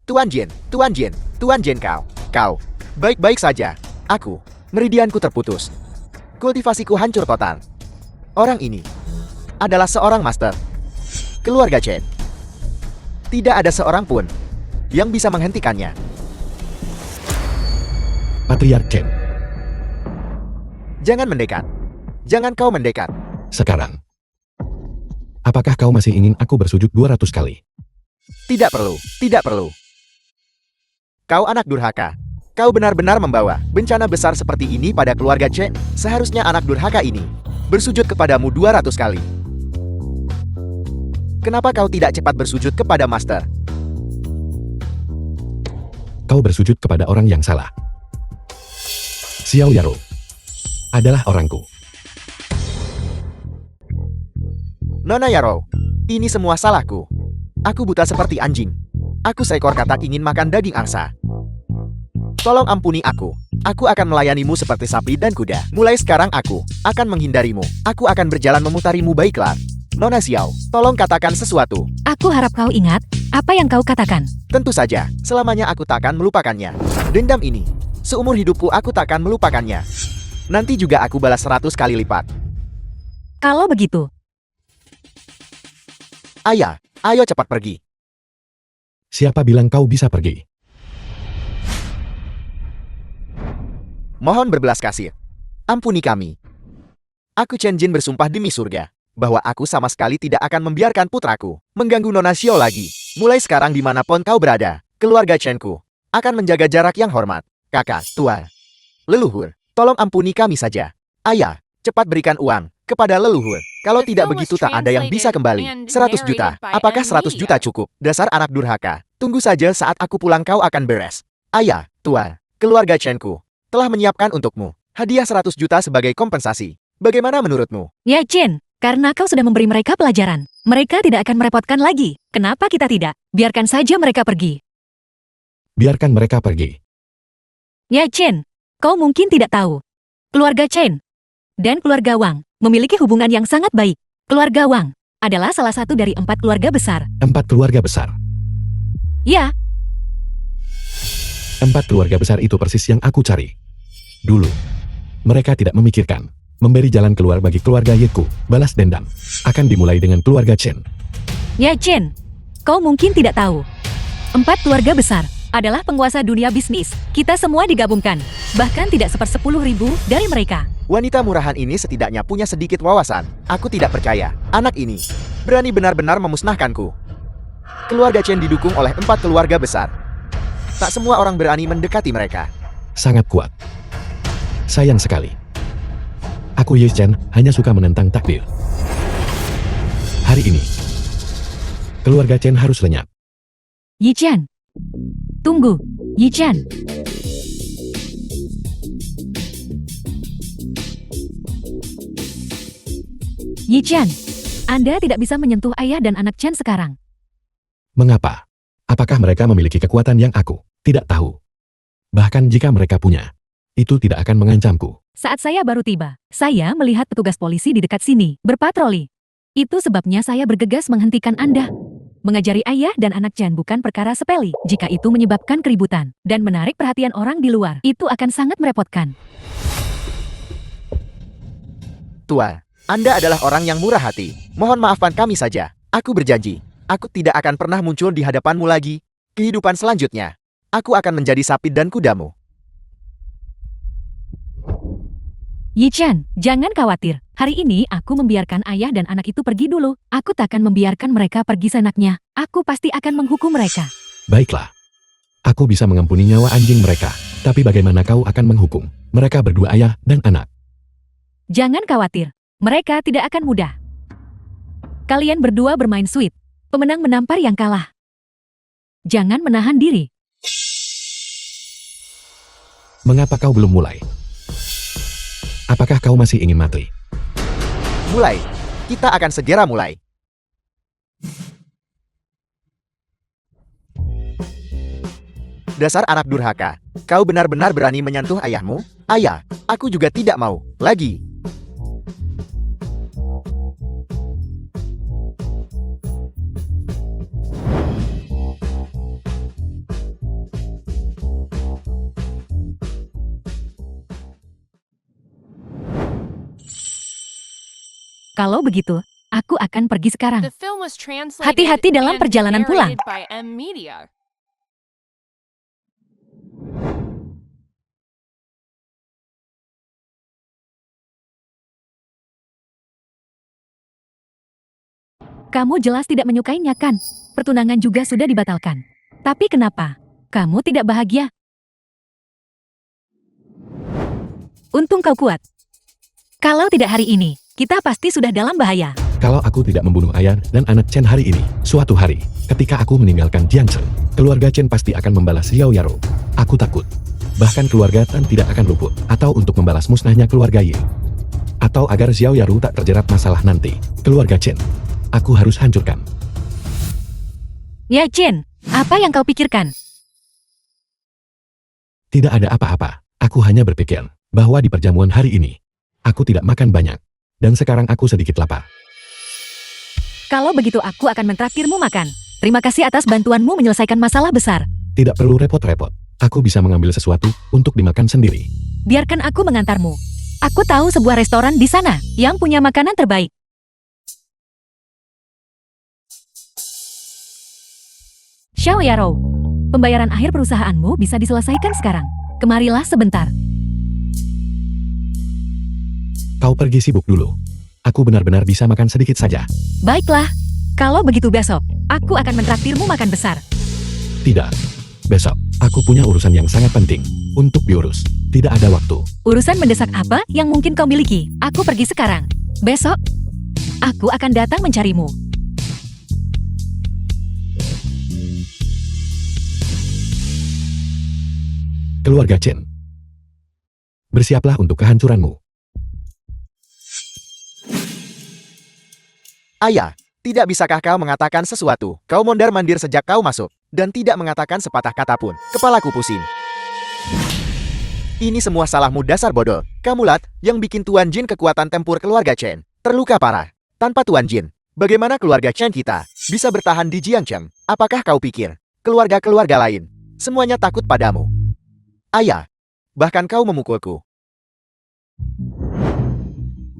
Tuan Jin, Tuan Jin, Tuan Jin, kau, baik-baik saja. Aku, meridianku terputus. Kultivasiku hancur total. Orang ini adalah seorang master. Keluarga Chen. Tidak ada seorang pun yang bisa menghentikannya. Patriark Chen, Jangan mendekat. Jangan kau mendekat. sekarang. Apakah kau masih ingin aku bersujud 200 kali? Tidak perlu, tidak perlu. Kau anak durhaka. Kau benar-benar membawa bencana besar seperti ini pada keluarga Chen. Seharusnya anak durhaka ini bersujud kepadamu 200 kali. Kenapa kau tidak cepat bersujud kepada Master? Kau bersujud kepada orang yang salah. Xiao Yaro adalah orangku. Nona Yaro, ini semua salahku. Aku buta seperti anjing. Aku seekor katak ingin makan daging angsa. Tolong ampuni aku. Aku akan melayanimu seperti sapi dan kuda. Mulai sekarang aku akan menghindarimu. Aku akan berjalan memutarimu, baiklah. Nona Xiao, tolong katakan sesuatu. aku harap kau ingat apa yang kau katakan. Tentu saja, selamanya aku takkan melupakannya. Dendam ini, seumur hidupku aku takkan melupakannya. Nanti juga aku balas 100 kali lipat. Kalau begitu, Ayah, ayo cepat pergi. Siapa bilang kau bisa pergi? Mohon berbelas kasih. Ampuni kami. Aku Chen Jin bersumpah demi surga bahwa aku sama sekali tidak akan membiarkan putraku mengganggu Nona Xiao lagi. Mulai sekarang dimanapun kau berada, keluarga Chen-ku akan menjaga jarak yang hormat. Kakak, tua. Leluhur, tolong ampuni kami saja. Ayah, cepat berikan uang kepada leluhur. Kalau tidak begitu tak ada yang bisa kembali. 100 juta. Apakah 100 juta cukup? Dasar anak durhaka. Tunggu saja saat aku pulang kau akan beres. Ayah, tua, keluarga Chenku telah menyiapkan untukmu hadiah 100 juta sebagai kompensasi. Bagaimana menurutmu? Ya Chen, karena kau sudah memberi mereka pelajaran. Mereka tidak akan merepotkan lagi. Kenapa kita tidak? Biarkan saja mereka pergi. Biarkan mereka pergi. Ya Chen, kau mungkin tidak tahu. Keluarga Chen dan keluarga Wang memiliki hubungan yang sangat baik. Keluarga Wang adalah salah satu dari 4 keluarga besar. 4 keluarga besar. Ya, 4 keluarga besar itu persis yang aku cari. Dulu, mereka tidak memikirkan memberi jalan keluar bagi keluarga Yeku. Balas dendam akan dimulai dengan keluarga Chen. ya Chen, kau mungkin tidak tahu. 4 keluarga besar adalah penguasa dunia bisnis. Kita semua digabungkan. Bahkan tidak 1/10.000 dari mereka. Wanita murahan ini setidaknya punya sedikit wawasan. Aku tidak percaya. Anak ini berani benar-benar memusnahkanku. Keluarga Chen didukung oleh 4 keluarga besar. Tak semua orang berani mendekati mereka. Sangat kuat. Sayang sekali. Aku Ye Chen hanya suka menentang takdir. Hari ini, keluarga Chen harus lenyap. Yi Chen, tunggu, Yi Chen. Yi Chen, Anda tidak bisa menyentuh ayah dan anak Chen sekarang. Mengapa? Apakah mereka memiliki kekuatan yang aku tidak tahu? Bahkan jika mereka punya, itu tidak akan mengancamku. Saat saya baru tiba, saya melihat petugas polisi di dekat sini, berpatroli. Itu sebabnya saya bergegas menghentikan Anda. Mengajari ayah dan anak Chen bukan perkara sepele. Jika itu menyebabkan keributan dan menarik perhatian orang di luar, itu akan sangat merepotkan. Tua, Anda adalah orang yang murah hati. Mohon maafkan kami saja. Aku berjanji, aku tidak akan pernah muncul di hadapanmu lagi. Kehidupan selanjutnya, aku akan menjadi sapi dan kudamu. Yi Chen, jangan khawatir. Hari ini aku membiarkan ayah dan anak itu pergi dulu. Aku takkan membiarkan mereka pergi seenaknya. Aku pasti akan menghukum mereka. Baiklah. Aku bisa mengampuni nyawa anjing mereka. Tapi bagaimana kau akan menghukum mereka berdua ayah dan anak? Jangan khawatir. Mereka tidak akan mudah. Kalian berdua bermain sweet. Pemenang menampar yang kalah. Jangan menahan diri. Mengapa kau belum mulai? Apakah kau masih ingin mati? Mulai. Kita akan segera mulai. Dasar anak durhaka. Kau benar-benar berani menyentuh ayahmu? Ayah, aku juga tidak mau. Lagi. Kalau begitu, aku akan pergi sekarang. The film was translated Hati-hati dalam and perjalanan pulang. narrated by M Media. Kamu jelas tidak menyukainya kan? Pertunangan juga sudah dibatalkan. Tapi kenapa? Kamu tidak bahagia? Untung kau kuat. Kalau tidak hari ini, kita pasti sudah dalam bahaya. Kalau aku tidak membunuh ayah dan anak Chen hari ini, suatu hari, ketika aku meninggalkan Jiangsu, keluarga Chen pasti akan membalas Xiao Yaro. Aku takut. Bahkan keluarga Tan tidak akan luput, atau untuk membalas musnahnya keluarga Ye. Atau agar Xiao Yaro tak terjerat masalah nanti. Keluarga Chen, aku harus hancurkan. Ya Chen, apa yang kau pikirkan? Tidak ada apa-apa. Aku hanya berpikir bahwa di perjamuan hari ini, aku tidak makan banyak. Dan sekarang aku sedikit lapar. Kalau begitu aku akan mentraktirmu makan. Terima kasih atas bantuanmu menyelesaikan masalah besar. Tidak perlu repot-repot. Aku bisa mengambil sesuatu untuk dimakan sendiri. Biarkan aku mengantarmu. Aku tahu sebuah restoran di sana yang punya makanan terbaik. Xiao Yaro, pembayaran akhir perusahaanmu bisa diselesaikan sekarang. Kemarilah sebentar. Kau pergi sibuk dulu. Aku benar-benar bisa makan sedikit saja. Baiklah, kalau begitu besok, aku akan mentraktirmu makan besar. Tidak. Besok. Aku punya urusan yang sangat penting untuk diurus. Tidak ada waktu. Urusan mendesak apa yang mungkin kau miliki? Aku pergi sekarang. Besok, aku akan datang mencarimu. Keluarga Chen. Bersiaplah untuk kehancuranmu. Ayah, tidak bisakah kau mengatakan sesuatu? Kau mondar-mandir sejak kau masuk, dan tidak mengatakan sepatah kata pun. Kepalaku pusing. Ini semua salahmu dasar bodoh. Kamulah yang bikin Tuan Jin kekuatan tempur keluarga Chen terluka parah. Tanpa Tuan Jin, bagaimana keluarga Chen kita bisa bertahan di Jiangcheng? Apakah kau pikir keluarga-keluarga lain semuanya takut padamu? Ayah, bahkan kau memukulku.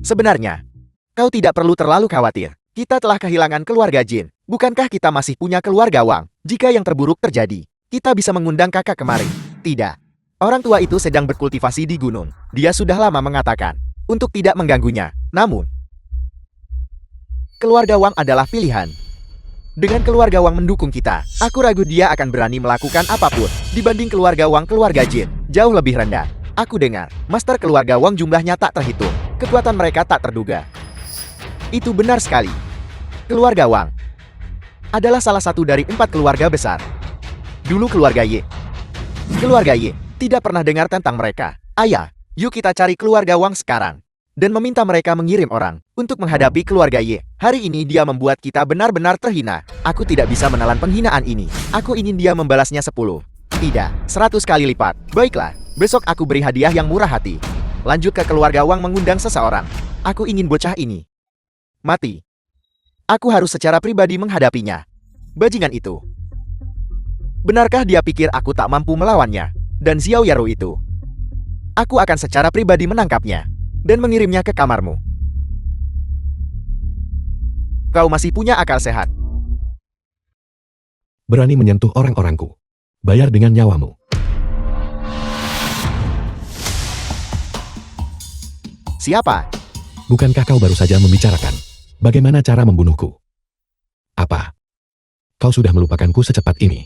Sebenarnya, kau tidak perlu terlalu khawatir. Kita telah kehilangan keluarga Jin. Bukankah kita masih punya keluarga Wang? Jika yang terburuk terjadi, kita bisa mengundang kakak kemari. Tidak. Orang tua itu sedang berkultivasi di gunung. Dia sudah lama mengatakan untuk tidak mengganggunya. Namun, keluarga Wang adalah pilihan. Dengan keluarga Wang mendukung kita, aku ragu dia akan berani melakukan apapun dibanding keluarga Wang keluarga Jin. Jauh lebih rendah. Aku dengar, master keluarga Wang jumlahnya tak terhitung. Kekuatan mereka tak terduga. Itu benar sekali. Keluarga Wang adalah salah satu dari 4 keluarga besar. Dulu keluarga Ye. Keluarga Ye tidak pernah dengar tentang mereka. Ayah, yuk kita cari keluarga Wang sekarang. Dan meminta mereka mengirim orang untuk menghadapi keluarga Ye. Hari ini dia membuat kita benar-benar terhina. Aku tidak bisa menelan penghinaan ini. Aku ingin dia membalasnya 10. Tidak, 100 kali lipat. Baiklah, besok aku beri hadiah yang murah hati. Lanjut ke keluarga Wang mengundang seseorang. Aku ingin bocah ini mati. Aku harus secara pribadi menghadapinya. Bajingan itu. Benarkah dia pikir aku tak mampu melawannya? Dan Xiao Yaro itu. Aku akan secara pribadi menangkapnya dan mengirimnya ke kamarmu. Kau masih punya akal sehat. Berani menyentuh orang-orangku. Bayar dengan nyawamu. Siapa? Bukankah kau baru saja membicarakan bagaimana cara membunuhku? Apa? Kau sudah melupakanku secepat ini?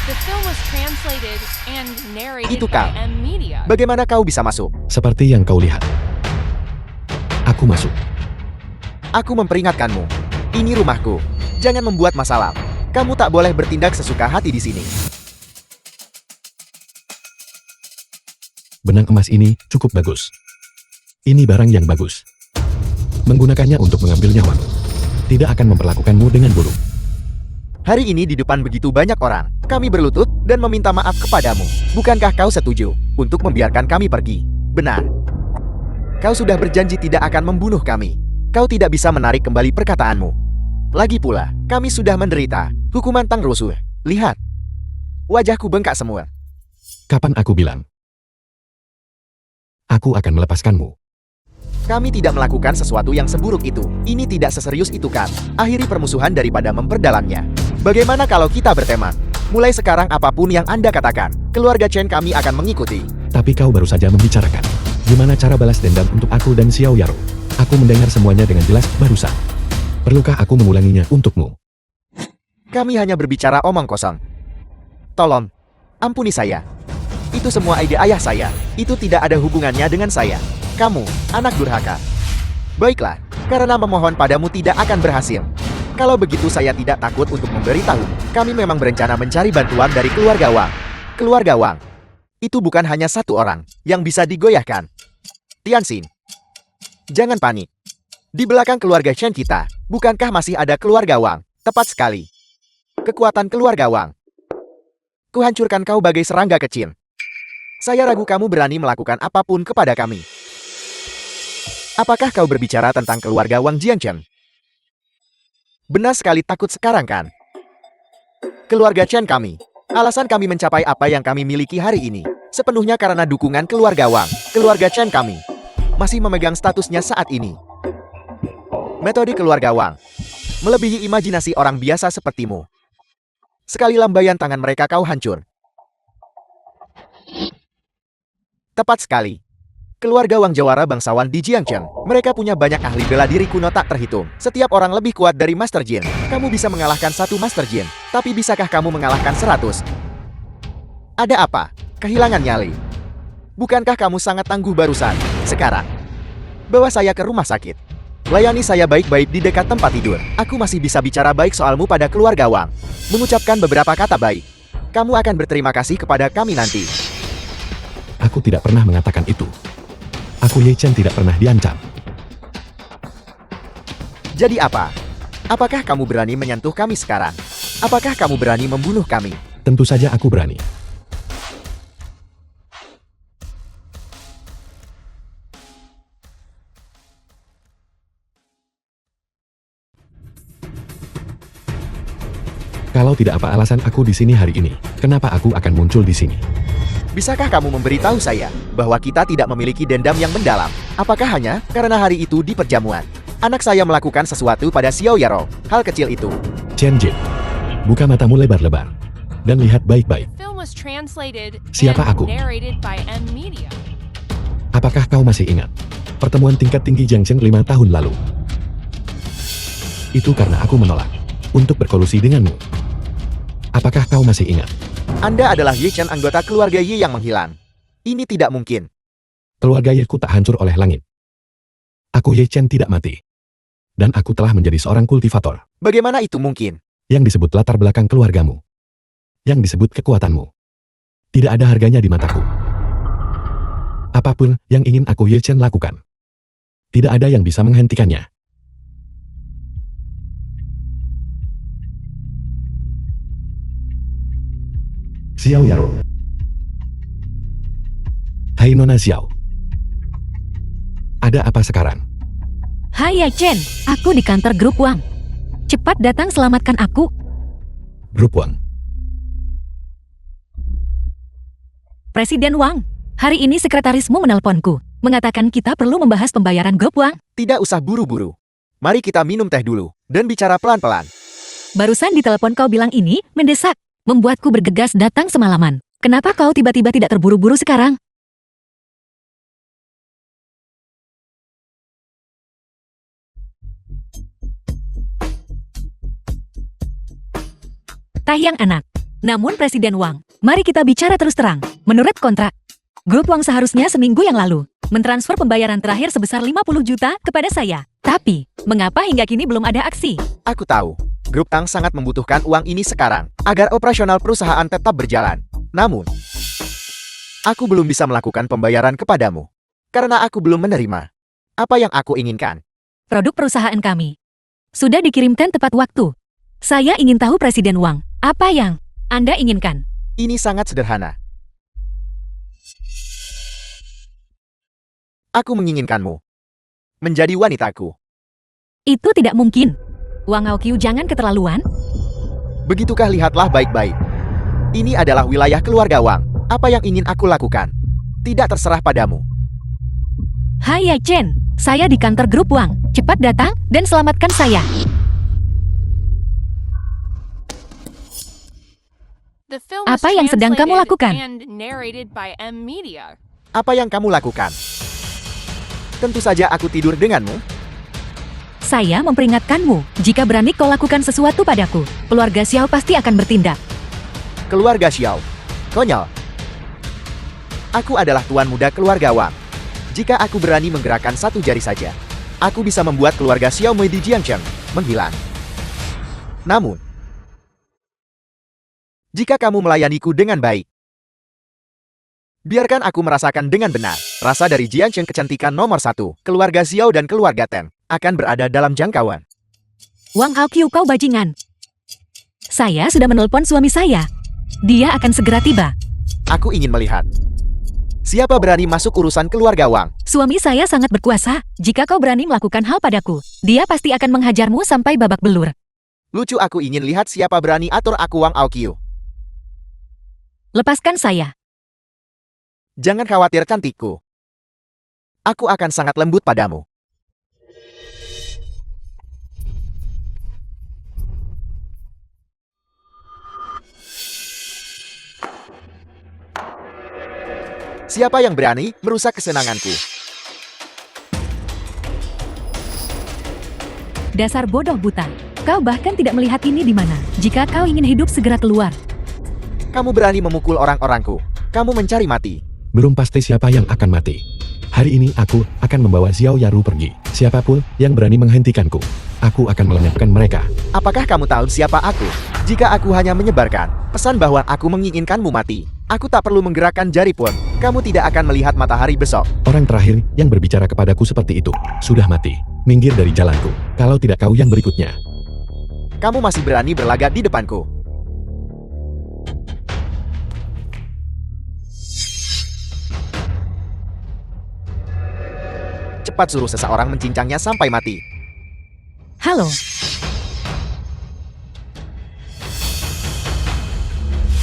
The film was translated and narrated Itu by kau. M Media. Bagaimana kau bisa masuk? Seperti yang kau lihat. Aku masuk. Aku memperingatkanmu. Ini rumahku. Jangan membuat masalah. Kamu tak boleh bertindak sesuka hati di sini. Benang emas ini cukup bagus. Ini barang yang bagus. Menggunakannya untuk mengambil nyawamu. Tidak akan memperlakukanmu dengan buruk. Hari ini di depan begitu banyak orang, kami berlutut dan meminta maaf kepadamu. Bukankah kau setuju untuk membiarkan kami pergi? Benar. Kau sudah berjanji tidak akan membunuh kami. Kau tidak bisa menarik kembali perkataanmu. Lagi pula, kami sudah menderita hukuman Tang Rusuh. Lihat. Wajahku bengkak semua. Kapan aku bilang? Aku akan melepaskanmu. Kami tidak melakukan sesuatu yang seburuk itu. Ini tidak seserius itu kan. Akhiri permusuhan daripada memperdalamnya. Bagaimana kalau kita berteman? Mulai sekarang apapun yang Anda katakan, keluarga Chen kami akan mengikuti. Tapi kau baru saja membicarakan gimana cara balas dendam untuk aku dan Xiao Yaro. Aku mendengar semuanya dengan jelas barusan. Perlukah aku mengulanginya untukmu? Kami hanya berbicara omong kosong. Tolong, ampuni saya. Itu semua ide ayah saya. Itu tidak ada hubungannya dengan saya. Kamu, anak durhaka. Baiklah, karena memohon padamu tidak akan berhasil. Kalau begitu saya tidak takut untuk memberitahu. Kami memang berencana mencari bantuan dari keluarga Wang. Keluarga Wang. Itu bukan hanya satu orang yang bisa digoyahkan. Tianxin. Jangan panik. Di belakang keluarga Chen kita, bukankah masih ada keluarga Wang? Tepat sekali. Kekuatan keluarga Wang. Kuhancurkan kau bagai serangga kecil. Saya ragu kamu berani melakukan apapun kepada kami. Apakah kau berbicara tentang keluarga Wang Jiangcheng? Benar sekali takut sekarang kan? Keluarga Chen kami. Alasan kami mencapai apa yang kami miliki hari ini sepenuhnya karena dukungan keluarga Wang. Keluarga Chen kami masih memegang statusnya saat ini. Metode keluarga Wang melebihi imajinasi orang biasa sepertimu. Sekali lambaian tangan mereka kau hancur. Tepat sekali. Keluarga Wang Jawara bangsawan di Jiangcheng. Mereka punya banyak ahli bela diri kuno tak terhitung. Setiap orang lebih kuat dari Master Jin. Kamu bisa mengalahkan satu Master Jin. Tapi bisakah kamu mengalahkan 100? Ada apa? Kehilangan nyali. Bukankah kamu sangat tangguh barusan? Sekarang, bawa saya ke rumah sakit. Layani saya baik-baik di dekat tempat tidur. Aku masih bisa bicara baik soalmu pada keluarga Wang. Mengucapkan beberapa kata baik. Kamu akan berterima kasih kepada kami nanti. Aku tidak pernah mengatakan itu. Aku Ye Chen tidak pernah diancam. Jadi apa? Apakah kamu berani menyentuh kami sekarang? Apakah kamu berani membunuh kami? Tentu saja aku berani. Kalau tidak apa alasan aku di sini hari ini, kenapa aku akan muncul di sini? Bisakah kamu memberitahu saya bahwa kita tidak memiliki dendam yang mendalam? Apakah hanya karena hari itu di perjamuan? Anak saya melakukan sesuatu pada Xiao Yaro. Hal kecil itu. Chen Jin, buka matamu lebar-lebar dan lihat baik-baik. Film was translated Siapa and aku? narrated by M Media. Apakah kau masih ingat pertemuan tingkat tinggi Jiangcheng 5 tahun lalu? Itu karena aku menolak untuk berkolusi denganmu. Apakah kau masih ingat? Anda adalah Ye Chen, anggota keluarga Ye yang menghilang. Ini tidak mungkin. Keluarga Ye ku tak hancur oleh langit. Aku Ye Chen tidak mati. Dan aku telah menjadi seorang kultivator. Bagaimana itu mungkin? Yang disebut latar belakang keluargamu. Yang disebut kekuatanmu. Tidak ada harganya di mataku. Apapun yang ingin aku Ye Chen lakukan, tidak ada yang bisa menghentikannya. Xiao Yaro. Hai Nona Xiao. Ada apa sekarang? Hai Ye Chen, aku di kantor grup Wang. Cepat datang selamatkan aku. Grup Wang. Presiden Wang, hari ini sekretarismu menelponku, mengatakan kita perlu membahas pembayaran grup Wang. Tidak usah buru-buru. Mari kita minum teh dulu dan bicara pelan-pelan. Barusan di telepon kau bilang ini mendesak, membuatku bergegas datang semalaman. Kenapa kau tiba-tiba tidak terburu-buru sekarang? Tahyang anak. Namun Presiden Wang, mari kita bicara terus terang. Menurut kontrak, grup Wang seharusnya seminggu yang lalu mentransfer pembayaran terakhir sebesar 50 juta kepada saya. Tapi, mengapa hingga kini belum ada aksi? Aku tahu, grup Tang sangat membutuhkan uang ini sekarang agar operasional perusahaan tetap berjalan. Namun, aku belum bisa melakukan pembayaran kepadamu karena aku belum menerima apa yang aku inginkan. Produk perusahaan kami sudah dikirimkan tepat waktu. Saya ingin tahu Presiden Wang, apa yang Anda inginkan? Ini sangat sederhana. Aku menginginkanmu menjadi wanitaku. Itu tidak mungkin. Wang Aoqiu jangan keterlaluan. Begitukah, lihatlah baik-baik. Ini adalah wilayah keluarga Wang. Apa yang ingin aku lakukan tidak terserah padamu. Hai Ye Chen, saya di kantor grup Wang. Cepat datang dan selamatkan saya. The film was Apa yang sedang kamu translated lakukan? and narrated by M Media. Apa yang kamu lakukan? Tentu saja aku tidur denganmu. Saya memperingatkanmu, jika berani kau lakukan sesuatu padaku, keluarga Xiao pasti akan bertindak. Keluarga Xiao. Konyol. Aku adalah tuan muda keluarga Wang. Jika aku berani menggerakkan satu jari saja, aku bisa membuat keluarga Xiao Mei di Jiangcheng menghilang. Namun, jika kamu melayaniku dengan baik, biarkan aku merasakan dengan benar. Rasa dari Jiangcheng kecantikan nomor 1, keluarga Xiao dan keluarga Ten, akan berada dalam jangkauan. Wang Aoqiu kau bajingan. Saya sudah menelpon suami saya. Dia akan segera tiba. Aku ingin melihat siapa berani masuk urusan keluarga Wang. Suami saya sangat berkuasa. Jika kau berani melakukan hal padaku, dia pasti akan menghajarmu sampai babak belur. Lucu, aku ingin lihat siapa berani atur aku Wang Aoqiu. Lepaskan saya. Jangan khawatir cantikku. Aku akan sangat lembut padamu. Siapa yang berani merusak kesenanganku? Dasar bodoh buta. Kau bahkan tidak melihat ini di mana. Jika kau ingin hidup, segera keluar. Kamu berani memukul orang-orangku. Kamu mencari mati. Belum pasti siapa yang akan mati. Hari ini aku akan membawa Xiao Yaru pergi. Siapapun yang berani menghentikanku, aku akan melenyapkan mereka. Apakah kamu tahu siapa aku? Jika aku hanya menyebarkan pesan bahwa aku menginginkanmu mati, aku tak perlu menggerakkan jari pun. Kamu tidak akan melihat matahari besok. Orang terakhir yang berbicara kepadaku seperti itu sudah mati. Minggir dari jalanku. Kalau tidak kau yang berikutnya. Kamu masih berani berlagak di depanku. Cepat suruh seseorang mencincangnya sampai mati. Halo.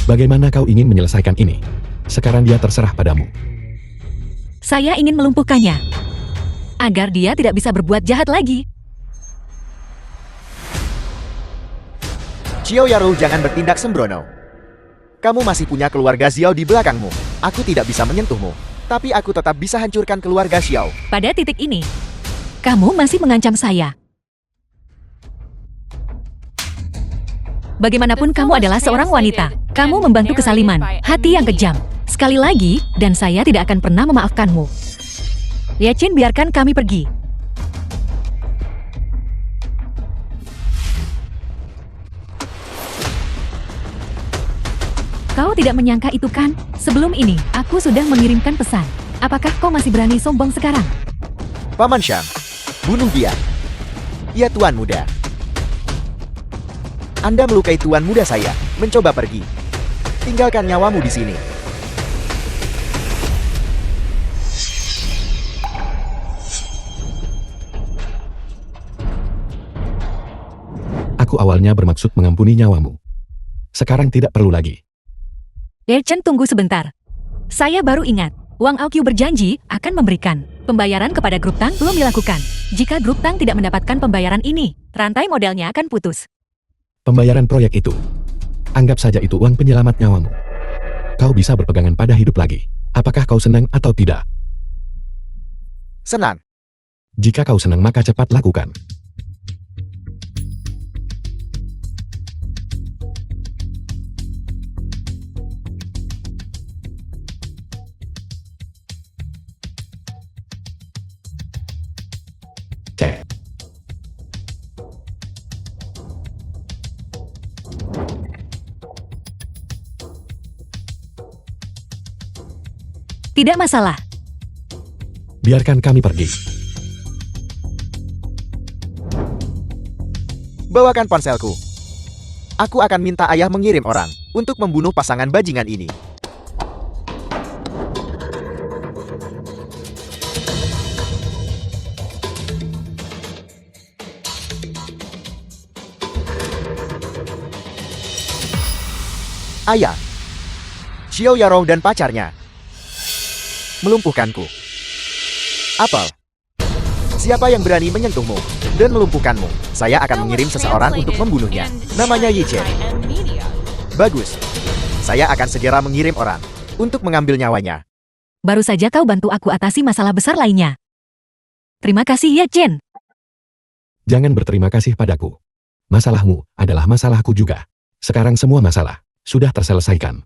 Bagaimana kau ingin menyelesaikan ini? Sekarang dia terserah padamu. Saya ingin melumpuhkannya. Agar dia tidak bisa berbuat jahat lagi. Xiao Yaru, jangan bertindak sembrono. Kamu masih punya keluarga Xiao di belakangmu. Aku tidak bisa menyentuhmu. Tapi aku tetap bisa hancurkan keluarga Xiao. Pada titik ini, kamu masih mengancam saya. Bagaimanapun kamu adalah seorang wanita. Kamu membantu kesaliman, hati yang kejam. Sekali lagi, dan saya tidak akan pernah memaafkanmu. Ye Chen, biarkan kami pergi. Kau tidak menyangka itu kan? Sebelum ini, aku sudah mengirimkan pesan. Apakah kau masih berani sombong sekarang? Paman Shang, bunuh dia. Ya Tuan Muda. Anda melukai Tuan Muda saya. Mencoba pergi. Tinggalkan nyawamu di sini. Aku awalnya bermaksud mengampuni nyawamu. Sekarang tidak perlu lagi. Ye Chen, tunggu sebentar. Saya baru ingat, Wang Aoqiu berjanji akan memberikan pembayaran kepada grup Tang belum dilakukan. Jika grup Tang tidak mendapatkan pembayaran ini, rantai modelnya akan putus. Pembayaran proyek itu. Anggap saja itu uang penyelamat nyawamu. Kau bisa berpegangan pada hidup lagi. Apakah kau senang atau tidak? Senang. Jika kau senang maka cepat lakukan. Cek. Tidak masalah. Biarkan kami pergi. Bawakan ponselku. Aku akan minta ayah mengirim orang untuk membunuh pasangan bajingan ini. Ayah, Xiao Yaro dan pacarnya melumpuhkanku. Apel, siapa yang berani menyentuhmu dan melumpuhkanmu? Saya akan mengirim seseorang untuk membunuhnya. Namanya Yi Chen. Bagus. Saya akan segera mengirim orang untuk mengambil nyawanya. Baru saja kau bantu aku atasi masalah besar lainnya. Terima kasih Ye Chen. Jangan berterima kasih padaku. Masalahmu adalah masalahku juga. Sekarang semua masalah sudah terselesaikan.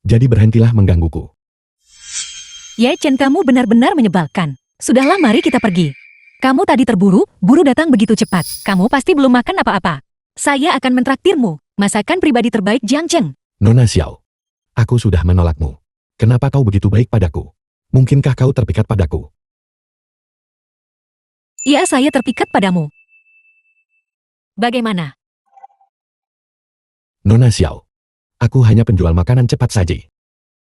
Jadi berhentilah menggangguku. Ye Chen, kamu benar-benar menyebalkan. Sudahlah, mari kita pergi. Kamu tadi terburu, buru datang begitu cepat. Kamu pasti belum makan apa-apa. Saya akan mentraktirmu. Masakan pribadi terbaik Jiang Cheng. Nona Xiao, aku sudah menolakmu. Kenapa kau begitu baik padaku? Mungkinkah kau terpikat padaku? Iya, saya terpikat padamu. Bagaimana? Nona Xiao, aku hanya penjual makanan cepat saji.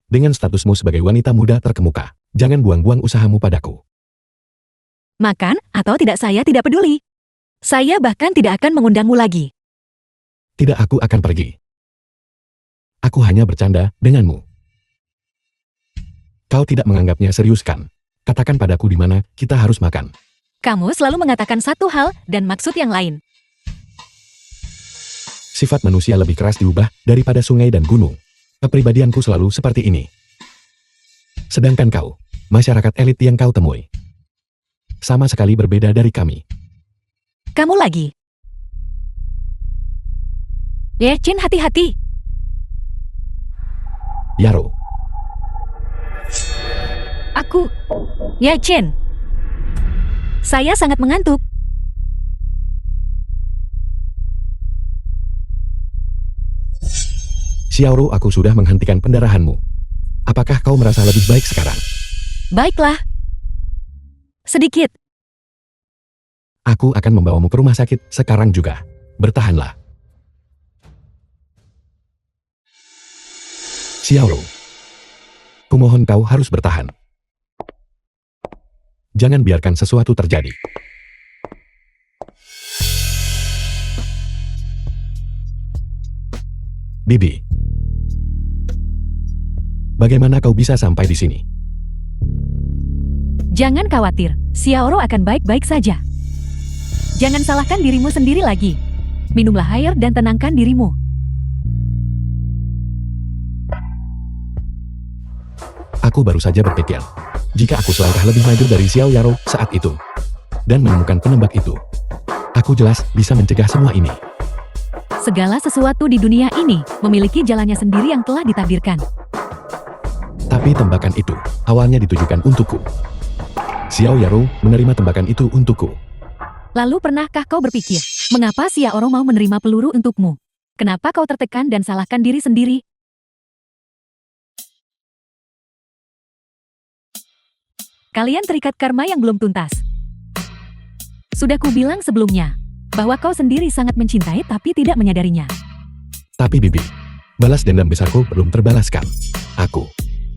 Dengan statusmu sebagai wanita muda terkemuka, jangan buang-buang usahamu padaku. Makan atau tidak, saya tidak peduli. Saya bahkan tidak akan mengundangmu lagi. Tidak, aku akan pergi. Aku hanya bercanda denganmu. Kau tidak menganggapnya serius kan? Katakan padaku di mana kita harus makan. Kamu selalu mengatakan satu hal dan maksud yang lain. Sifat manusia lebih keras diubah daripada sungai dan gunung. Kepribadianku selalu seperti ini. Sedangkan kau, masyarakat elit yang kau temui, sama sekali berbeda dari kami. Kamu lagi. Ye Chin, hati-hati. Yaro, Ye Chin. Saya sangat mengantuk. Xiaoro, aku sudah menghentikan pendarahanmu. Apakah kau merasa lebih baik sekarang? Baiklah. Sedikit. Aku akan membawamu ke rumah sakit sekarang juga. Bertahanlah. Xiaoro, kumohon kau harus bertahan. Jangan biarkan sesuatu terjadi. Bibi, bagaimana kau bisa sampai di sini? Jangan khawatir, Xiaoro akan baik-baik saja. Jangan salahkan dirimu sendiri lagi. Minumlah air dan tenangkan dirimu. Aku baru saja berpikir, jika aku selangkah lebih maju dari Xiao Yaro saat itu, dan menemukan penembak itu, aku jelas bisa mencegah semua ini. Segala sesuatu di dunia ini memiliki jalannya sendiri yang telah ditakdirkan. Tapi tembakan itu awalnya ditujukan untukku. Xiao Yaro menerima tembakan itu untukku. Lalu pernahkah kau berpikir, mengapa Xiaoro mau menerima peluru untukmu? Kenapa kau tertekan dan salahkan diri sendiri? Kalian terikat karma yang belum tuntas. Sudah kubilang sebelumnya, bahwa kau sendiri sangat mencintai tapi tidak menyadarinya. Tapi Bibi, balas dendam besarku belum terbalaskan.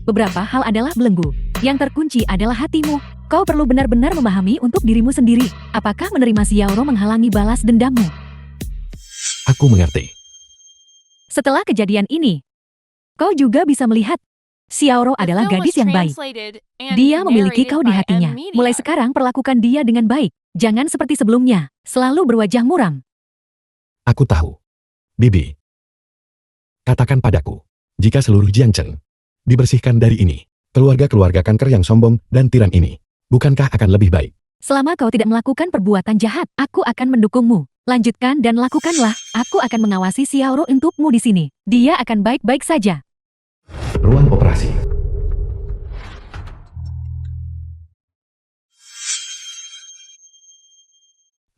Beberapa hal adalah belenggu. Yang terkunci adalah hatimu. Kau perlu benar-benar memahami untuk dirimu sendiri. Apakah menerima Xiaoro menghalangi balas dendammu? Aku mengerti. Setelah kejadian ini, kau juga bisa melihat Xiaoro The adalah film was gadis yang baik. translated and Dia memiliki narrated kau di by hatinya. M Media. Mulai sekarang perlakukan dia dengan baik. Jangan seperti sebelumnya, selalu berwajah muram. Aku tahu. Bibi, katakan padaku, jika seluruh Jiangchen dibersihkan dari ini, keluarga-keluarga kanker yang sombong dan tiran ini, bukankah akan lebih baik? Selama kau tidak melakukan perbuatan jahat, aku akan mendukungmu. Lanjutkan dan lakukanlah. Aku akan mengawasi Xiaoro untukmu di sini. Dia akan baik-baik saja. Ruang operasi.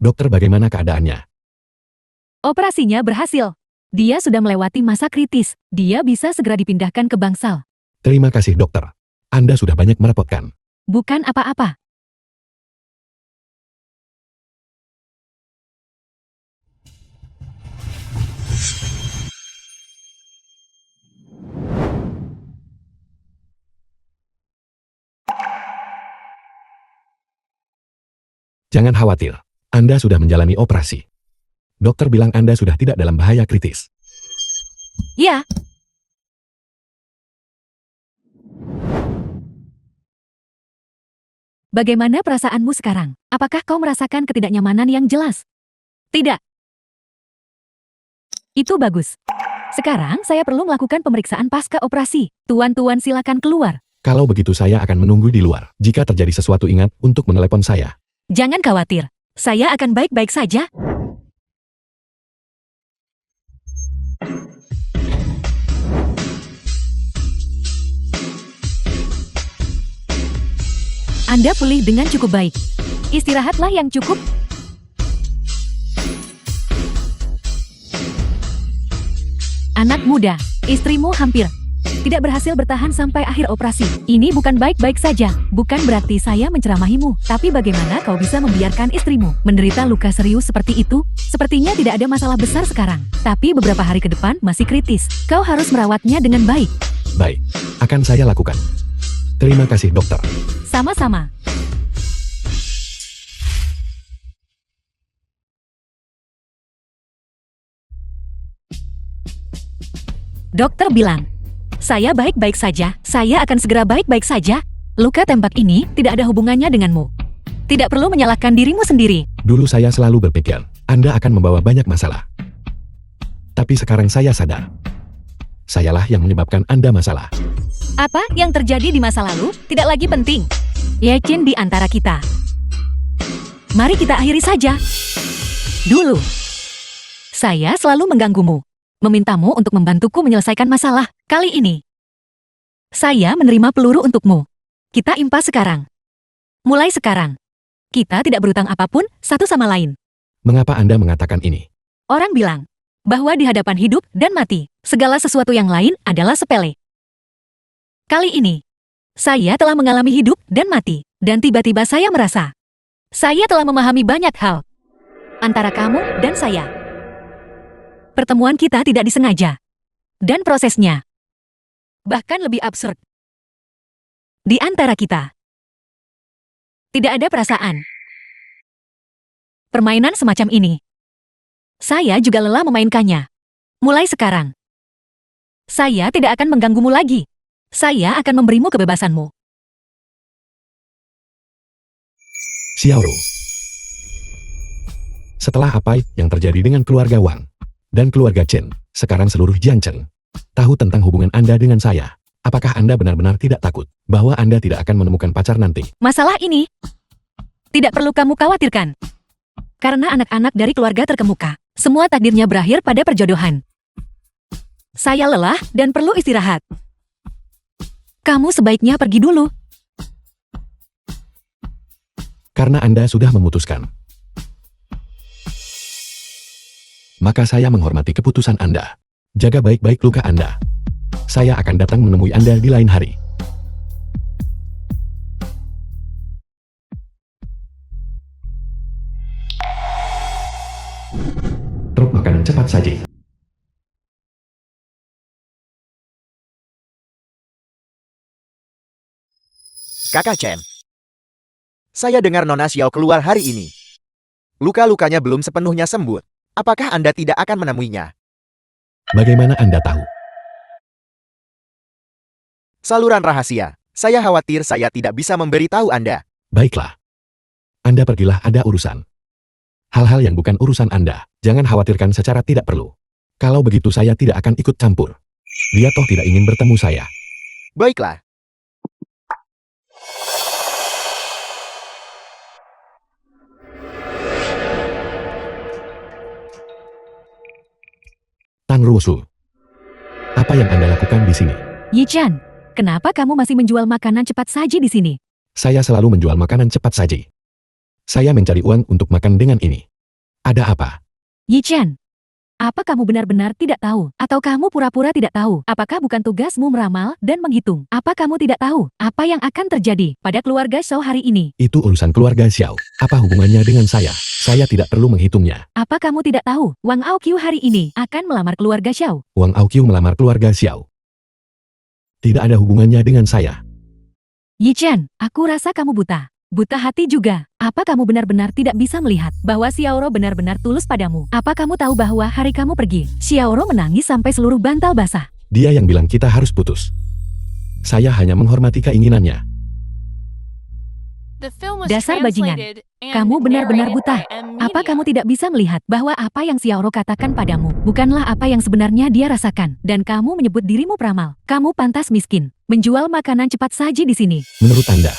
Dokter, bagaimana keadaannya? Operasinya berhasil. Dia sudah melewati masa kritis. Dia bisa segera dipindahkan ke bangsal. Terima kasih dokter. Anda sudah banyak merepotkan. Bukan apa-apa. Jangan khawatir. Anda sudah menjalani operasi. Dokter bilang Anda sudah tidak dalam bahaya kritis. Ya. Bagaimana perasaanmu sekarang? Apakah kau merasakan ketidaknyamanan yang jelas? Tidak. Itu bagus. Sekarang saya perlu melakukan pemeriksaan pasca operasi. Tuan-tuan silakan keluar. Kalau begitu saya akan menunggu di luar. Jika terjadi sesuatu ingat untuk menelepon saya. Jangan khawatir. Saya akan baik-baik saja. Anda pulih dengan cukup baik. Istirahatlah yang cukup. Anak muda, istrimu hampir tidak berhasil bertahan sampai akhir operasi. Ini bukan baik-baik saja. Bukan berarti saya menceramahimu. Tapi bagaimana kau bisa membiarkan istrimu menderita luka serius seperti itu? Sepertinya tidak ada masalah besar sekarang. Tapi beberapa hari ke depan masih kritis. Kau harus merawatnya dengan baik. Baik, akan saya lakukan. Terima kasih dokter. Sama-sama. Dokter bilang, saya baik-baik saja. Saya akan segera baik-baik saja. Luka tembak ini tidak ada hubungannya denganmu. Tidak perlu menyalahkan dirimu sendiri. Dulu saya selalu berpikir, Anda akan membawa banyak masalah. Tapi sekarang saya sadar. Sayalah yang menyebabkan Anda masalah. Apa yang terjadi di masa lalu tidak lagi penting. Ye Chin di antara kita. Mari kita akhiri saja. Dulu, saya selalu mengganggumu, memintamu untuk membantuku menyelesaikan masalah. Kali ini, saya menerima peluru untukmu. Kita impas sekarang. Mulai sekarang, kita tidak berutang apapun satu sama lain. Mengapa Anda mengatakan ini? Orang bilang bahwa di hadapan hidup dan mati, segala sesuatu yang lain adalah sepele. Kali ini, saya telah mengalami hidup dan mati, dan tiba-tiba saya merasa saya telah memahami banyak hal antara kamu dan saya. Pertemuan kita tidak disengaja, dan prosesnya bahkan lebih absurd. Di antara kita, tidak ada perasaan. Permainan semacam ini, saya juga lelah memainkannya. Mulai sekarang, saya tidak akan mengganggumu lagi. Saya akan memberimu kebebasanmu. Xiaoro. Setelah apa yang terjadi dengan keluarga Wang dan keluarga Chen, sekarang seluruh Jiangchen tahu tentang hubungan Anda dengan saya. Apakah Anda benar-benar tidak takut bahwa Anda tidak akan menemukan pacar nanti? Masalah ini tidak perlu kamu khawatirkan. Karena anak-anak dari keluarga terkemuka, semua takdirnya berakhir pada perjodohan. Saya lelah dan perlu istirahat. Kamu sebaiknya pergi dulu. Karena Anda sudah memutuskan, maka saya menghormati keputusan Anda. Jaga baik-baik luka Anda. Saya akan datang menemui Anda di lain hari. Truk makanan cepat saji. Kakak Chen. Saya dengar Nona Xiao keluar hari ini. Luka-lukanya belum sepenuhnya sembuh. Apakah Anda tidak akan menemuinya? Bagaimana Anda tahu? Saluran rahasia. Saya khawatir saya tidak bisa memberitahu Anda. Baiklah. Anda pergilah, ada urusan. Hal-hal yang bukan urusan Anda, jangan khawatirkan secara tidak perlu. Kalau begitu saya tidak akan ikut campur. Dia toh tidak ingin bertemu saya. Baiklah. Tang Ruosu. Apa yang Anda lakukan di sini? Yi-chan, kenapa kamu masih menjual makanan cepat saji di sini? Saya selalu menjual makanan cepat saji. Saya mencari uang untuk makan dengan ini. Ada apa? Yi-chan, apa kamu benar-benar tidak tahu? Atau kamu pura-pura tidak tahu? Apakah bukan tugasmu meramal dan menghitung? Apa kamu tidak tahu apa yang akan terjadi pada keluarga Xiao hari ini? Itu urusan keluarga Xiao. Apa hubungannya dengan saya? Saya tidak perlu menghitungnya. Apa kamu tidak tahu Wang Aoqiu hari ini akan melamar keluarga Xiao? Wang Aoqiu melamar keluarga Xiao. Tidak ada hubungannya dengan saya. Yi-chan, aku rasa kamu buta. Buta hati juga. Apa kamu benar-benar tidak bisa melihat bahwa Xiaoro benar-benar tulus padamu? Apa kamu tahu bahwa hari kamu pergi, Xiaoro menangis sampai seluruh bantal basah? Dia yang bilang kita harus putus. Saya hanya menghormati keinginannya. The film was Dasar bajingan. translated and Kamu benar-benar narrated buta. by M. Apa Media. kamu tidak bisa melihat bahwa apa yang Xiaoro katakan padamu bukanlah apa yang sebenarnya dia rasakan? Dan kamu menyebut dirimu peramal. Kamu pantas miskin. Menjual makanan cepat saji di sini. Menurut Anda,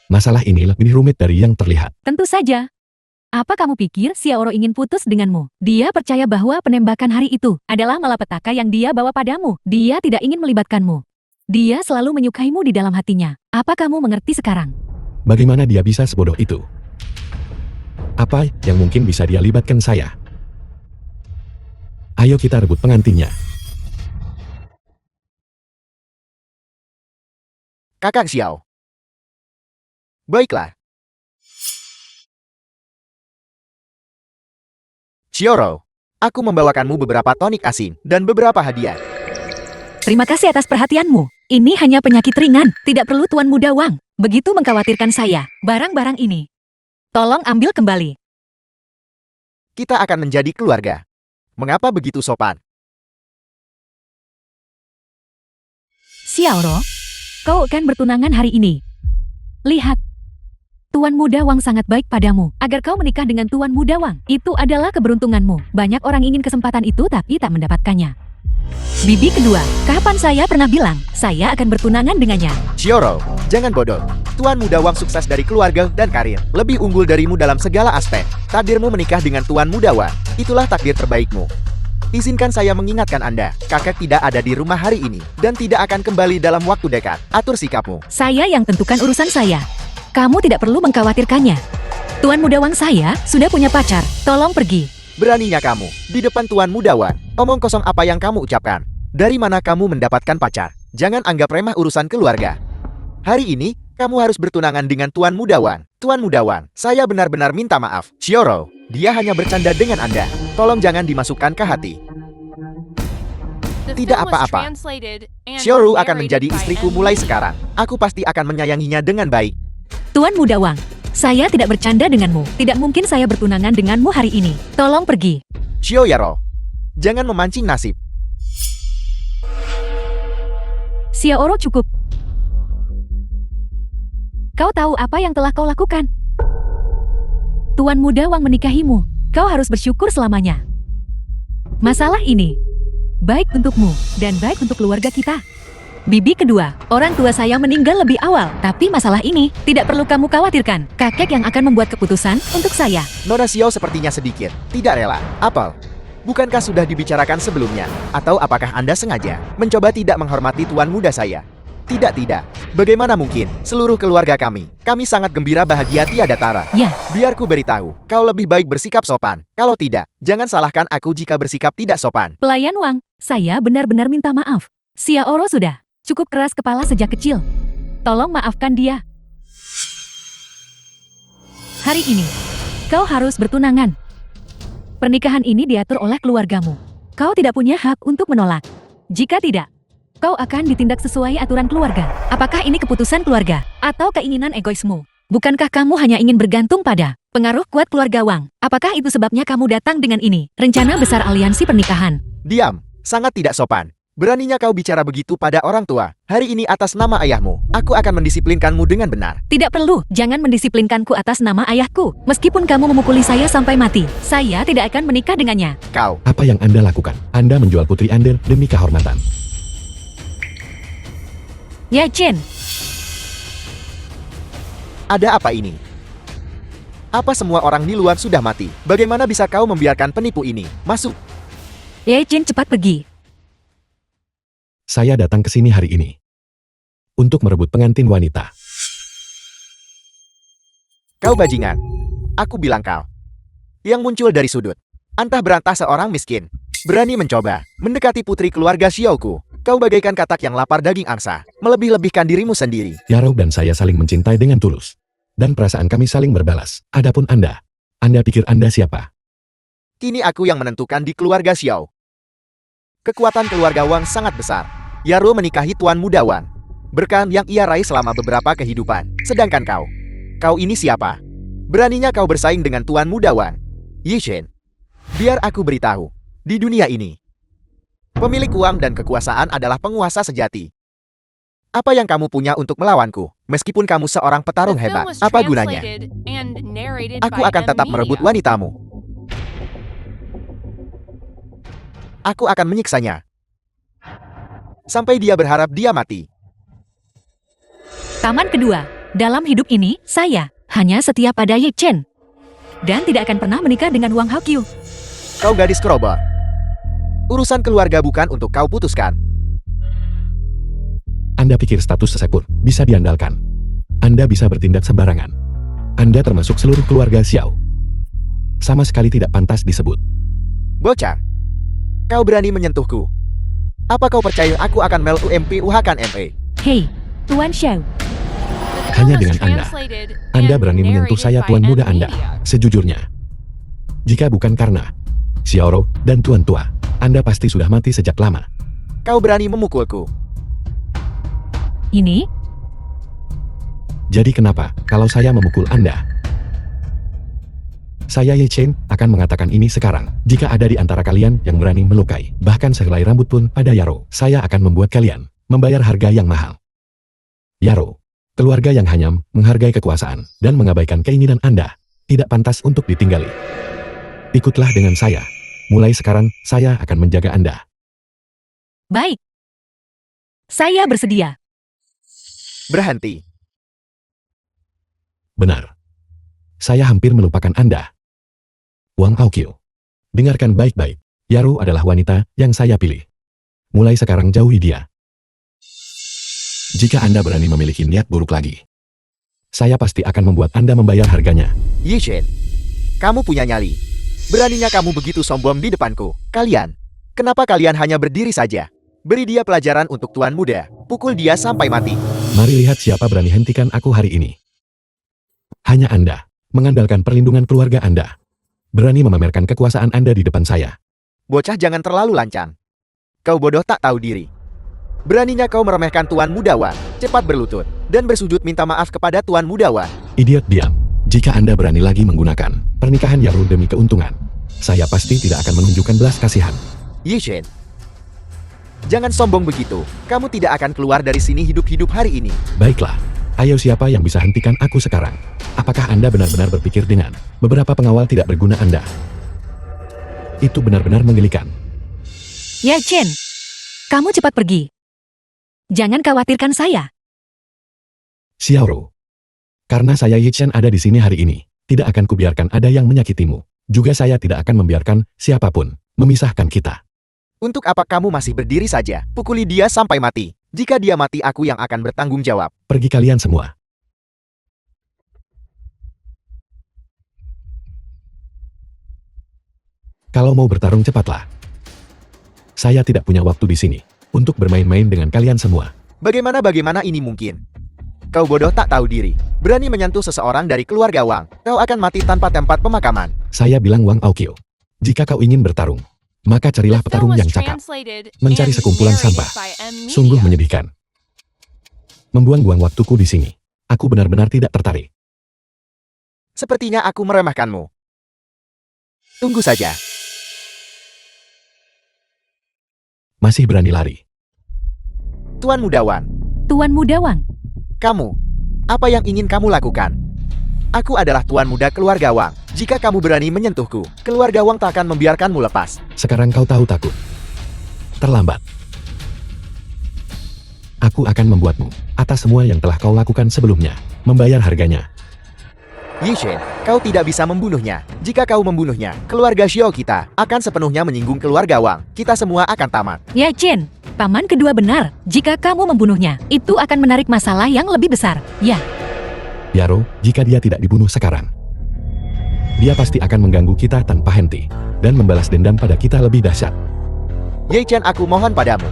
masalah ini lebih rumit dari yang terlihat. Tentu saja. Apa kamu pikir Xiaoro ingin putus denganmu? Dia percaya bahwa penembakan hari itu adalah malapetaka yang dia bawa padamu. Dia tidak ingin melibatkanmu. Dia selalu menyukaimu di dalam hatinya. Apa kamu mengerti sekarang? Bagaimana dia bisa sebodoh itu? Apa yang mungkin bisa dia libatkan saya? Ayo kita rebut pengantinnya. Kakak Xiao. Baiklah. Xiaoro, aku membawakanmu beberapa tonik asin dan beberapa hadiah. Terima kasih atas perhatianmu. Ini hanya penyakit ringan. Tidak perlu Tuan Muda Wang. Begitu mengkhawatirkan saya. Barang-barang ini, tolong ambil kembali. Kita akan menjadi keluarga. Mengapa begitu sopan? Xiaoro, kau akan bertunangan hari ini. Lihat. Tuan Muda Wang sangat baik padamu. Agar kau menikah dengan Tuan Muda Wang. Itu adalah keberuntunganmu. Banyak orang ingin kesempatan itu tapi tak mendapatkannya. Bibi kedua, kapan saya pernah bilang saya akan bertunangan dengannya? Chioro, jangan bodoh. Tuan Muda Wang sukses dari keluarga dan karir. Lebih unggul darimu dalam segala aspek. Takdirmu menikah dengan Tuan Muda Wang. Itulah takdir terbaikmu. Izinkan saya mengingatkan Anda, kakek tidak ada di rumah hari ini dan tidak akan kembali dalam waktu dekat. Atur sikapmu. Saya yang tentukan urusan saya. Kamu tidak perlu mengkhawatirkannya. Tuan Muda Wang saya sudah punya pacar. Tolong pergi. Beraninya kamu, di depan Tuan Muda Wang, omong kosong apa yang kamu ucapkan? Dari mana kamu mendapatkan pacar? Jangan anggap remeh urusan keluarga. Hari ini, kamu harus bertunangan dengan Tuan Muda Wang. Tuan Muda Wang, saya benar-benar minta maaf. Chioro, dia hanya bercanda dengan Anda. Tolong jangan dimasukkan ke hati. The Tidak film was apa-apa. translated and Chioro akan narrated menjadi by istriku M. mulai sekarang. Aku pasti akan menyayanginya dengan baik. Tuan Muda Wang, saya tidak bercanda denganmu. Tidak mungkin saya bertunangan denganmu hari ini. Tolong pergi. Xiaoyaro, jangan memancing nasib. Xiaoro cukup. Kau tahu apa yang telah kau lakukan? Tuan Muda Wang menikahimu. Kau harus bersyukur selamanya. Masalah ini baik untukmu dan baik untuk keluarga kita. Bibi kedua, orang tua saya meninggal lebih awal, tapi masalah ini tidak perlu kamu khawatirkan. Kakek yang akan membuat keputusan untuk saya. Nona Xiao sepertinya sedikit tidak rela. Apel, bukankah sudah dibicarakan sebelumnya? Atau apakah Anda sengaja mencoba tidak menghormati tuan muda saya? Tidak. Bagaimana mungkin? Seluruh keluarga kami sangat gembira bahagia tiada tara. Ya, Biar ku beritahu, kau lebih baik bersikap sopan. Kalau tidak, jangan salahkan aku jika bersikap tidak sopan. pelayan Wang, saya benar-benar minta maaf. Xiaoro sudah cukup keras kepala sejak kecil. Tolong maafkan dia. Hari ini, kau harus bertunangan. Pernikahan ini diatur oleh keluargamu. Kau tidak punya hak untuk menolak. Jika tidak, kau akan ditindak sesuai aturan keluarga. Apakah ini keputusan keluarga atau keinginan egoismu? Bukankah kamu hanya ingin bergantung pada pengaruh kuat keluarga Wang? Apakah itu sebabnya kamu datang dengan ini? Rencana besar aliansi pernikahan. Diam, sangat tidak sopan. Beraninya kau bicara begitu pada orang tua. Hari ini atas nama ayahmu, aku akan mendisiplinkanmu dengan benar. Tidak perlu, jangan mendisiplinkanku atas nama ayahku. Meskipun kamu memukuli saya sampai mati, saya tidak akan menikah dengannya. Kau, Apa yang Anda lakukan? Anda menjual putri Anda demi kehormatan. Ya Chen, ada apa ini? Apa semua orang di luar sudah mati? Bagaimana bisa kau membiarkan penipu ini masuk? Ya Chen cepat pergi. Saya datang ke sini hari ini untuk merebut pengantin wanita. Kau bajingan. Aku bilang kau. Yang muncul dari sudut. Antah berantah seorang miskin. Berani mencoba mendekati putri keluarga Xiaoku. Kau bagaikan katak yang lapar daging angsa. Melebih-lebihkan dirimu sendiri. Yaro dan saya saling mencintai dengan tulus. Dan perasaan kami saling berbalas. Adapun Anda pikir Anda siapa? Kini aku yang menentukan di keluarga Xiao. Kekuatan keluarga Wang sangat besar. Yaro menikahi Tuan Muda Wang. Berkah yang ia raih selama beberapa kehidupan. Sedangkan kau ini siapa? Beraninya kau bersaing dengan Tuan Muda Wang? Yishen, biar aku beritahu. Di dunia ini, pemilik uang dan kekuasaan adalah penguasa sejati. Apa yang kamu punya untuk melawanku? Meskipun kamu seorang The petarung film hebat, was apa gunanya? translated and narrated Aku by akan M. tetap merebut Media. wanitamu. Aku akan menyiksanya. Sampai dia berharap dia mati. Taman kedua, dalam hidup ini, saya hanya setia pada Ye Chen. Dan tidak akan pernah menikah dengan Wang Haokyu. Kau gadis kerobor. Urusan keluarga bukan untuk kau putuskan. Anda pikir status sesepur bisa diandalkan? Anda bisa bertindak sembarangan. Anda termasuk seluruh keluarga Xiao. Sama sekali tidak pantas disebut. Bocah, kau berani menyentuhku. Apa kau percaya aku akan mel UMP uhakan MA? Hei, Tuan Xiao. The Hanya film was dengan translated Anda and berani menyentuh narrated saya by tuan M. muda Anda. Media. Sejujurnya, jika bukan karena Xiaoro dan tuan tua, Anda pasti sudah mati sejak lama. Kau berani memukulku. Ini, Jadi kenapa kalau saya memukul Anda? Saya Ye Chen akan mengatakan ini sekarang. Jika ada di antara kalian yang berani melukai, bahkan sehelai rambut pun pada Yaro, saya akan membuat kalian membayar harga yang mahal. Yaro, keluarga yang hanya menghargai kekuasaan dan mengabaikan keinginan Anda, tidak pantas untuk ditinggali. Ikutlah dengan saya. Mulai sekarang, saya akan menjaga Anda. Baik. Saya bersedia. Berhenti. Benar. Saya hampir melupakan Anda. Wang Aokyo. Dengarkan baik-baik. Yaro adalah wanita yang saya pilih. Mulai sekarang jauhi dia. Jika Anda berani memiliki niat buruk lagi, saya pasti akan membuat Anda membayar harganya. Yi Chen, kamu punya nyali. Beraninya kamu begitu sombong di depanku. Kalian, kenapa kalian hanya berdiri saja? Beri dia pelajaran untuk Tuan Muda. Pukul dia sampai mati. Mari lihat siapa berani hentikan aku hari ini. Hanya Anda, mengandalkan perlindungan keluarga Anda. Berani memamerkan kekuasaan Anda di depan saya. Bocah jangan terlalu lancang. Kau bodoh tak tahu diri. Beraninya kau meremehkan Tuan Mudawan. Cepat berlutut dan bersujud minta maaf kepada Tuan Mudawan. Idiot, diam. Jika Anda berani lagi menggunakan pernikahan Yaro demi keuntungan, saya pasti tidak akan menunjukkan belas kasihan. Yi Chen, jangan sombong begitu. Kamu tidak akan keluar dari sini hidup-hidup hari ini. Baiklah, ayo siapa yang bisa hentikan aku sekarang? Apakah Anda benar-benar berpikir dengan beberapa pengawal tidak berguna Anda? Itu benar-benar menggelikan. Ya Chen, kamu cepat pergi. Jangan khawatirkan saya. Xiaoro. Karena saya Yi Chen ada di sini hari ini, tidak akan kubiarkan ada yang menyakitimu. Juga saya tidak akan membiarkan siapapun memisahkan kita. Untuk apa kamu masih berdiri saja? Pukuli dia sampai mati. Jika dia mati, aku yang akan bertanggung jawab. Pergi kalian semua. Kalau mau bertarung cepatlah. Saya tidak punya waktu di sini untuk bermain-main dengan kalian semua. Bagaimana ini mungkin? Kau bodoh tak tahu diri. Berani menyentuh seseorang dari keluarga Wang. Kau akan mati tanpa tempat pemakaman. Saya bilang Wang Aokyo. Jika kau ingin bertarung, maka carilah The film petarung was yang cakap. translated Mencari and sekumpulan narrated sampah. by M. Sungguh Media. menyedihkan. Membuang-buang waktuku di sini. Aku benar-benar tidak tertarik. Sepertinya aku meremehkanmu. Tunggu saja. Masih berani lari. Tuan Mudawan, Tuan Mudawang, kamu. Apa yang ingin kamu lakukan? Aku adalah Tuan Muda keluarga Wang. Jika kamu berani menyentuhku, keluarga Wang tak akan membiarkanmu lepas. Sekarang kau tahu takut. Terlambat. Aku akan membuatmu, atas semua yang telah kau lakukan sebelumnya, membayar harganya. Yi Chen, kau tidak bisa membunuhnya. Jika kau membunuhnya, keluarga Xiao kita akan sepenuhnya menyinggung keluarga Wang. Kita semua akan tamat. Ya Chen, paman kedua benar. Jika kamu membunuhnya, itu akan menarik masalah yang lebih besar. Ya, Yaro, jika dia tidak dibunuh sekarang, dia pasti akan mengganggu kita tanpa henti, dan membalas dendam pada kita lebih dahsyat. Yi Chen, aku mohon padamu.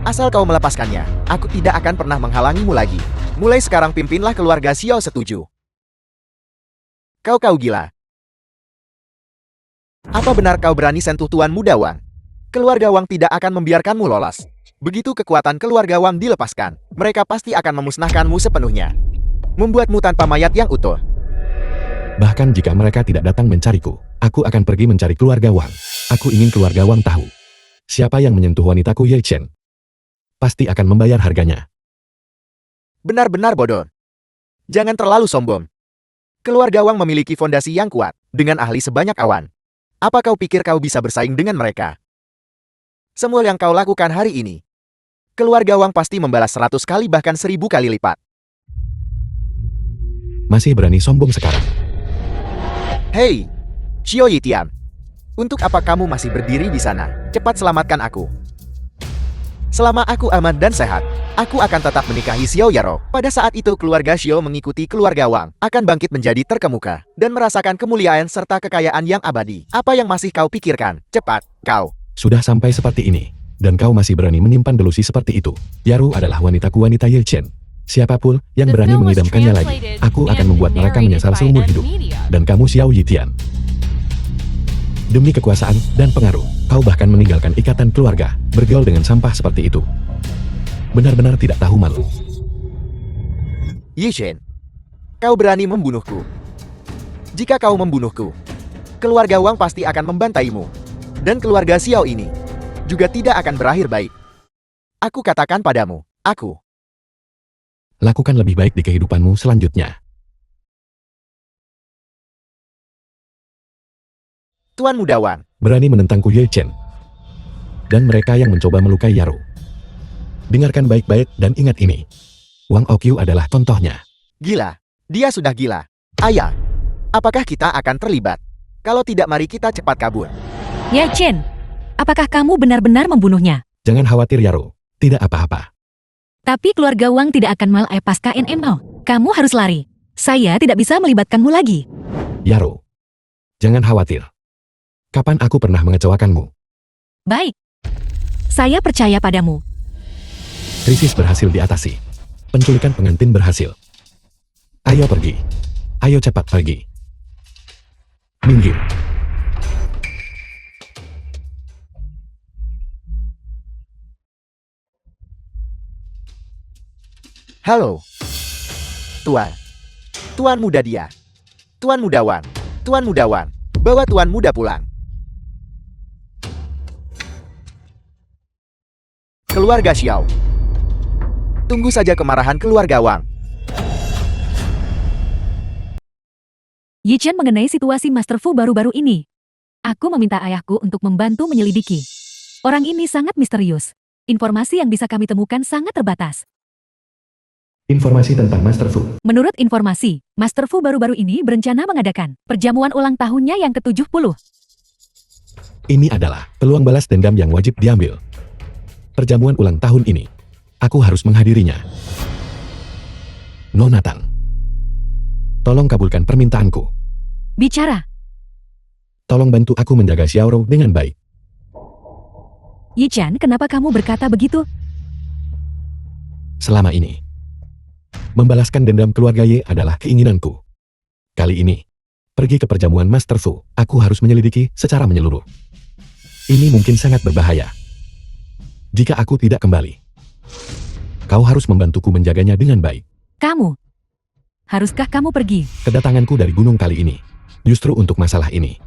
Asal kau melepaskannya, aku tidak akan pernah menghalangimu lagi. Mulai sekarang pimpinlah keluarga Xiao setuju. Kau gila. Apa benar kau berani sentuh Tuan Muda Wang? Keluarga Wang tidak akan membiarkanmu lolos. Begitu kekuatan keluarga Wang dilepaskan, mereka pasti akan memusnahkanmu sepenuhnya. Membuatmu tanpa mayat yang utuh. Bahkan jika mereka tidak datang mencariku, aku akan pergi mencari keluarga Wang. Aku ingin keluarga Wang tahu. Siapa yang menyentuh wanitaku Yi Chen, pasti akan membayar harganya. Benar-benar bodoh. Jangan terlalu sombong. Keluarga Wang memiliki fondasi yang kuat, dengan ahli sebanyak awan. Apa kau pikir kau bisa bersaing dengan mereka? Semua yang kau lakukan hari ini, keluarga Wang pasti membalas 100 kali bahkan 1000 kali lipat. Masih berani sombong sekarang. Hei, Xiao Yitian. Untuk apa kamu masih berdiri di sana? Cepat selamatkan aku. Selama aku aman dan sehat, aku akan tetap menikahi Xiao Yaro. Pada saat itu keluarga Xiao mengikuti keluarga Wang, akan bangkit menjadi terkemuka, dan merasakan kemuliaan serta kekayaan yang abadi. Apa yang masih kau pikirkan? Cepat, kau. Sudah sampai seperti ini, dan kau masih berani menyimpan delusi seperti itu. Yaro adalah wanita Yi Chen. Siapapun yang The berani film was mengidamkannya lagi, translated aku akan and membuat mereka narrated menyesal by seumur M. hidup. Media. Dan kamu Xiao Yitian. Demi kekuasaan dan pengaruh, kau bahkan meninggalkan ikatan keluarga, bergaul dengan sampah seperti itu. Benar-benar tidak tahu malu. Yi Chen, kau berani membunuhku. Jika kau membunuhku, keluarga Wang pasti akan membantaimu. Dan keluarga Xiao ini juga tidak akan berakhir baik. Aku katakan padamu, aku. Lakukan lebih baik di kehidupanmu selanjutnya. Tuan Muda Wang, Berani menentangku Yi Chen. dan mereka yang mencoba melukai Yaro. Dengarkan baik-baik dan ingat ini. Wang Okyu adalah contohnya. Gila. Dia sudah gila. Ayah, apakah kita akan terlibat? Kalau tidak, mari kita cepat kabur. Ye Chen, apakah kamu benar-benar membunuhnya? Jangan khawatir Yaro, tidak apa-apa. Tapi keluarga Wang tidak akan melepas KNMO. Kamu harus lari. Saya tidak bisa melibatkanmu lagi. Yaro, jangan khawatir. Kapan aku pernah mengecewakanmu? Baik. Saya percaya padamu. Krisis berhasil diatasi. Penculikan pengantin berhasil. Ayo pergi. Ayo cepat pergi. Minggir. Halo. Tuan. Tuan muda dia. Tuan mudawan. Tuan mudawan. Bawa tuan muda pulang. Keluarga Xiao. Tunggu saja kemarahan keluarga Wang. Yi Chen mengenai situasi Master Fu baru-baru ini. Aku meminta ayahku untuk membantu menyelidiki. Orang ini sangat misterius. Informasi yang bisa kami temukan sangat terbatas. Informasi tentang Master Fu. Menurut informasi, Master Fu baru-baru ini berencana mengadakan perjamuan ulang tahunnya yang ke-70. Ini adalah peluang balas dendam yang wajib diambil. Perjamuan ulang tahun ini, aku harus menghadirinya. Nona Tang, tolong kabulkan permintaanku. Bicara, Tolong bantu aku menjaga Xiaoro dengan baik. Yi Chen, kenapa kamu berkata begitu? Selama ini, membalaskan dendam keluarga Ye adalah keinginanku. Kali ini, pergi ke perjamuan Master Fu, aku harus menyelidiki secara menyeluruh. Ini mungkin sangat berbahaya. Jika aku tidak kembali, kau harus membantuku menjaganya dengan baik. Kamu. Haruskah kamu pergi? Kedatanganku dari gunung kali ini, justru untuk masalah ini.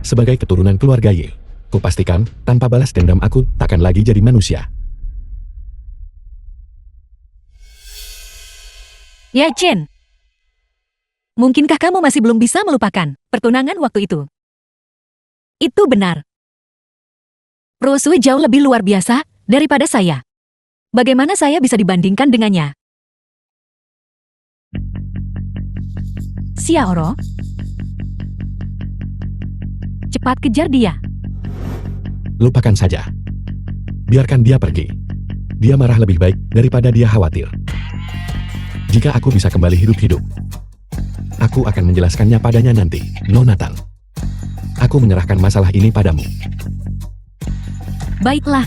Sebagai keturunan keluarga Ye, kupastikan tanpa balas dendam aku takkan lagi jadi manusia. Ye Chen, mungkinkah kamu masih belum bisa melupakan pertunangan waktu itu? Itu benar. Rosui jauh lebih luar biasa daripada saya. Bagaimana saya bisa dibandingkan dengannya? Xiaoro, cepat kejar dia. Lupakan saja. Biarkan dia pergi. Dia marah lebih baik daripada dia khawatir. Jika aku bisa kembali hidup-hidup, aku akan menjelaskannya padanya nanti, Nona Tang. Aku menyerahkan masalah ini padamu. Baiklah.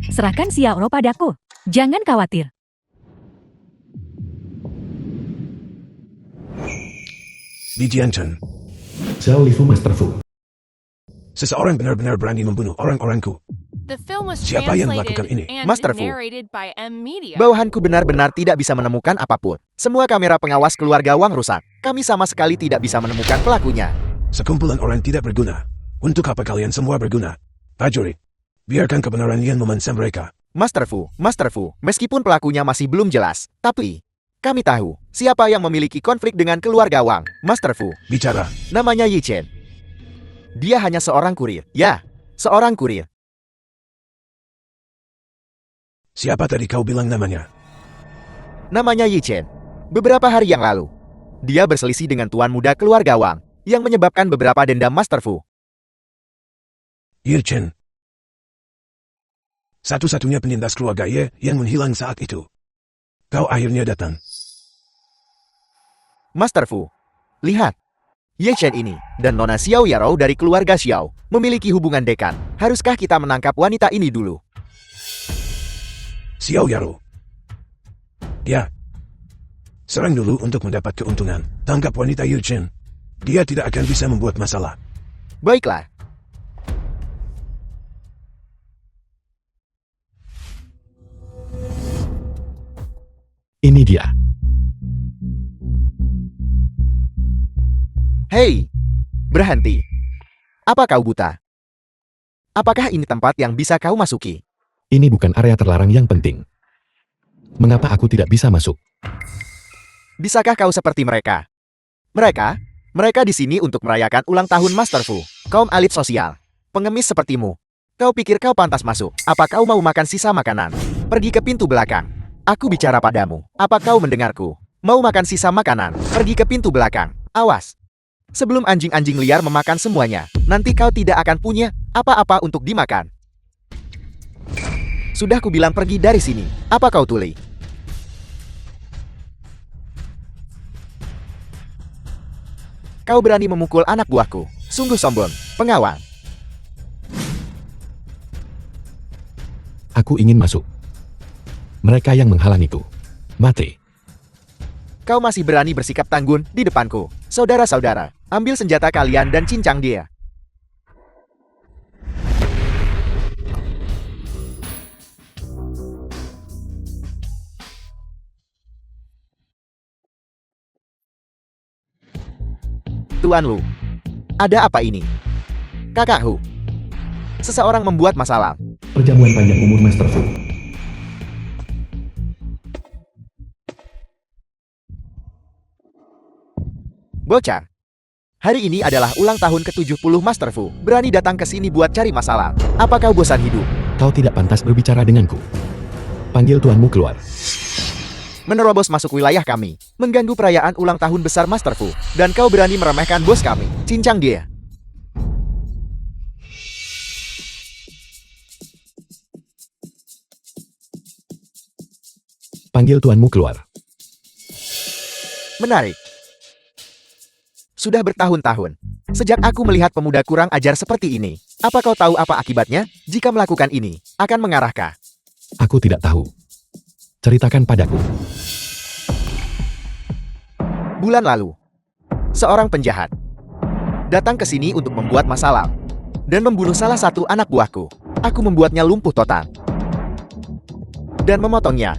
Serahkan Xiaoro padaku. Jangan khawatir. Di Jianchan, Xiao Lifu Master Fu. seseorang benar-benar berani membunuh orang-orangku. The film was Siapa yang melakukan translated ini? and Master Fu. narrated by M Media. Bawahanku benar-benar tidak bisa menemukan apapun. Semua kamera pengawas keluarga Wang rusak. Kami sama sekali tidak bisa menemukan pelakunya. Sekumpulan orang tidak berguna. Untuk apa kalian semua berguna? Prajurit, biarkan kebenaran yang memansa mereka. Master Fu, meskipun pelakunya masih belum jelas, tapi kami tahu siapa yang memiliki konflik dengan keluarga Wang. Master Fu, Bicara, namanya Yi Chen. Dia hanya seorang kurir. Ya, seorang kurir. siapa tadi kau bilang namanya? Namanya Yi Chen. Beberapa hari yang lalu, dia berselisih dengan tuan muda keluarga Wang, yang menyebabkan beberapa dendam Master Fu. Ye Chen. Satu-satunya penindas keluarga Ye yang menghilang saat itu. Kau akhirnya datang. Master Fu, lihat. Ye Chen ini dan Nona Xiao Yaro dari keluarga Xiao memiliki hubungan dekat. Haruskah kita menangkap wanita ini dulu? Xiao Yaro. Ya. Serang dulu untuk mendapat keuntungan. Tangkap wanita Ye Chen. Dia tidak akan bisa membuat masalah. Baiklah. Ini dia. Hei, berhenti. Apa kau buta? Apakah ini tempat yang bisa kau masuki? Ini bukan area terlarang yang penting. Mengapa aku tidak bisa masuk? Bisakah kau seperti mereka? Mereka di sini untuk merayakan ulang tahun Master Fu, kaum elit sosial, pengemis sepertimu. Kau pikir kau pantas masuk? Apa kau mau makan sisa makanan? Pergi ke pintu belakang. Aku bicara padamu. Apa kau mendengarku? Mau makan sisa makanan? Pergi ke pintu belakang. Awas. Sebelum anjing-anjing liar memakan semuanya, nanti kau tidak akan punya apa-apa untuk dimakan. Sudah kubilang pergi dari sini. Apa kau tuli? Kau berani memukul anak buahku. Sungguh sombong, pengawal. Aku ingin masuk. Mereka yang menghalangiku. Mati. Kau masih berani bersikap tanggun di depanku. Saudara-saudara, ambil senjata kalian dan cincang dia. Tuan Lu, ada apa ini? Kakakku, seseorang membuat masalah. Perjamuan panjang umur Master Fu. Bocah, hari ini adalah ulang tahun ke-70 Master Fu. Berani datang ke sini buat cari masalah. Apa kau bosan hidup? Kau tidak pantas berbicara denganku. Panggil tuanmu keluar. Menerobos masuk wilayah kami, mengganggu perayaan ulang tahun besar Master Fu, dan kau berani meremehkan bos kami. Cincang dia. Panggil tuanmu keluar. Menarik. Sudah bertahun-tahun sejak aku melihat pemuda kurang ajar seperti ini. Apa kau tahu apa akibatnya jika melakukan ini? Akan mengarah. Aku tidak tahu. Ceritakan padaku. Bulan lalu, seorang penjahat datang ke sini untuk membuat masalah dan membunuh salah satu anak buahku. Aku membuatnya lumpuh total dan memotongnya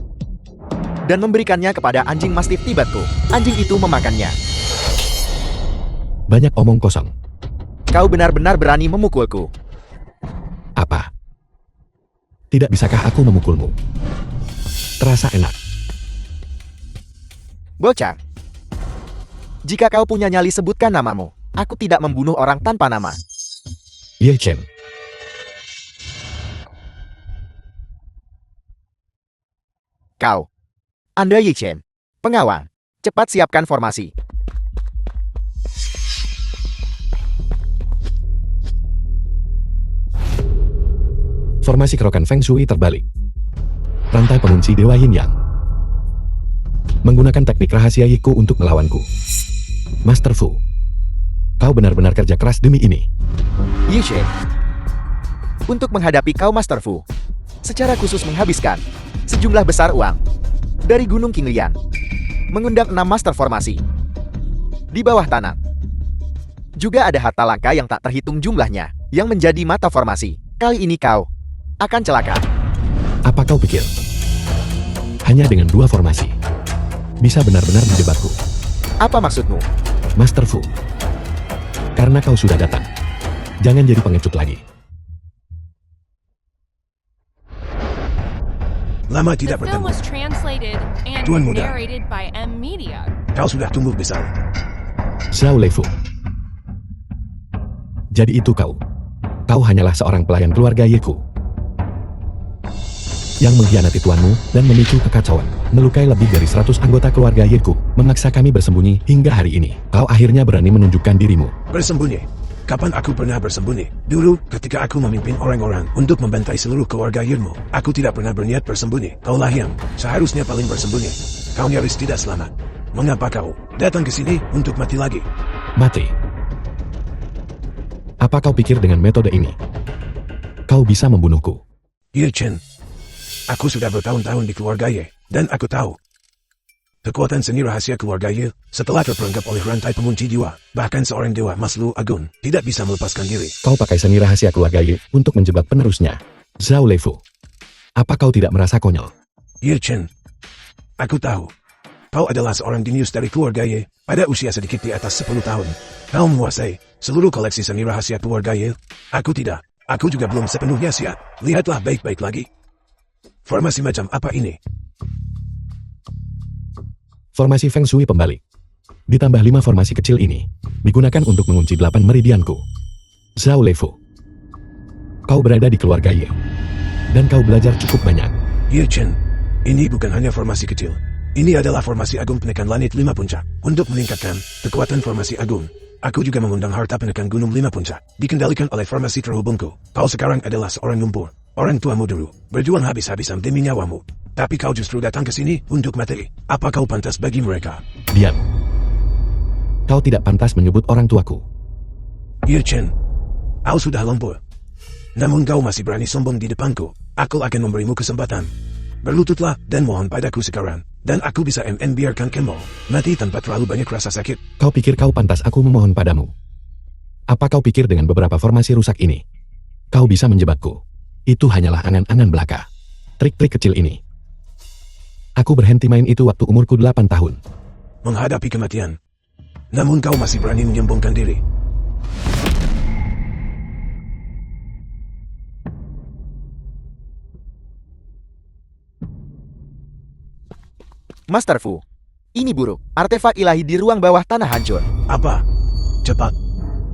dan memberikannya kepada anjing mastif Tibetku. Anjing itu memakannya. Banyak omong kosong. Kau benar-benar berani memukulku. Apa? Tidak bisakah aku memukulmu? Terasa enak. Bocah, jika kau punya nyali sebutkan namamu. Aku tidak membunuh orang tanpa nama. Ye Chen. Kau. Anda Ye Chen. Pengawal. Cepat siapkan formasi. Formasi kerokan Feng Shui terbalik. Rantai pengunci Dewa Yin Yang. Menggunakan teknik rahasia Yiku untuk melawanku. Master Fu. Kau benar-benar kerja keras demi ini. Ye Chen. Untuk menghadapi kau Master Fu, secara khusus menghabiskan sejumlah besar uang dari Gunung Qinglian, mengundang 6 master formasi di bawah tanah. Juga ada harta langka yang tak terhitung jumlahnya yang menjadi mata formasi. Kali ini kau akan celaka. Apa kau pikir? Hanya dengan 2 formasi bisa benar-benar menjebakku. Apa maksudmu? Master Fu. Karena kau sudah datang, jangan jadi pengecut lagi. Lama The tidak film bertemu. was translated and Tuan Muda. narrated by M Media. Kau sudah tumbuh besar. Xiao Leifu. Jadi itu kau. Kau hanyalah seorang pelayan keluarga Yeku yang mengkhianati tuanmu dan memicu kekacauan, melukai lebih dari 100 anggota keluarga Yeku, memaksa kami bersembunyi hingga hari ini. Kau akhirnya berani menunjukkan dirimu. Bersembunyi. Kapan aku pernah bersembunyi? Dulu, ketika aku memimpin orang-orang untuk membantai seluruh keluarga Yirmu, aku tidak pernah berniat bersembunyi. Kaulah yang seharusnya paling bersembunyi. Kau nyaris tidak selamat. Mengapa kau datang ke sini untuk mati lagi? Mati. Apa kau pikir dengan metode ini kau bisa membunuhku? Ye Chen, aku sudah bertahun-tahun di keluarga Ye, dan aku tahu kekuatan seni rahasia keluarga Ye setelah terperangkap oleh rantai pengunci jiwa. Bahkan seorang dewa Maslu Agung tidak bisa melepaskan diri. Kau pakai seni rahasia keluarga Ye untuk menjebak penerusnya. Zhao Leifu. Apa kau tidak merasa konyol? Ye Chen, aku tahu. Kau adalah seorang jenius dari keluarga Ye pada usia sedikit di atas 10 tahun. Kau menguasai seluruh koleksi seni rahasia keluarga Ye. Aku tidak. Aku juga belum sepenuhnya siap. Lihatlah baik-baik lagi. Formasi macam apa ini? Formasi Feng Shui pembalik. Ditambah 5 formasi kecil ini digunakan untuk mengunci 8 meridianku. Zhao Leifu. Kau berada di keluarga Ye. Dan kau belajar cukup banyak. Ye Chen, ini bukan hanya formasi kecil. Ini adalah formasi agung penekan langit 5 puncak. Untuk meningkatkan kekuatan formasi agung, aku juga mengundang harta penekan gunung 5 puncak. Dikendalikan oleh formasi terhubungku. Kau sekarang adalah seorang lumpur. Orang tuamu dulu berjuang habis-habisan demi nyawamu. Tapi kau justru datang ke sini untuk mati. Apa kau pantas bagi mereka? Diam. Kau tidak pantas menyebut orang tuaku. Ye Chen, kau sudah lumpuh. Namun kau masih berani sombong di depanku. Aku akan memberimu kesempatan. Berlututlah dan mohon padaku sekarang. Dan aku bisa biarkan kamu mati tanpa terlalu banyak rasa sakit. Kau pikir kau pantas aku memohon padamu? Apa kau pikir dengan beberapa formasi rusak ini, kau bisa menjebakku? Itu hanyalah angan-angan belaka. Trik-trik kecil ini. Aku berhenti main itu waktu umurku 8 tahun. Menghadapi kematian. Namun kau masih berani menyombongkan diri. Master Fu, ini buruk. Artefak ilahi di ruang bawah tanah hancur. Apa? Cepat.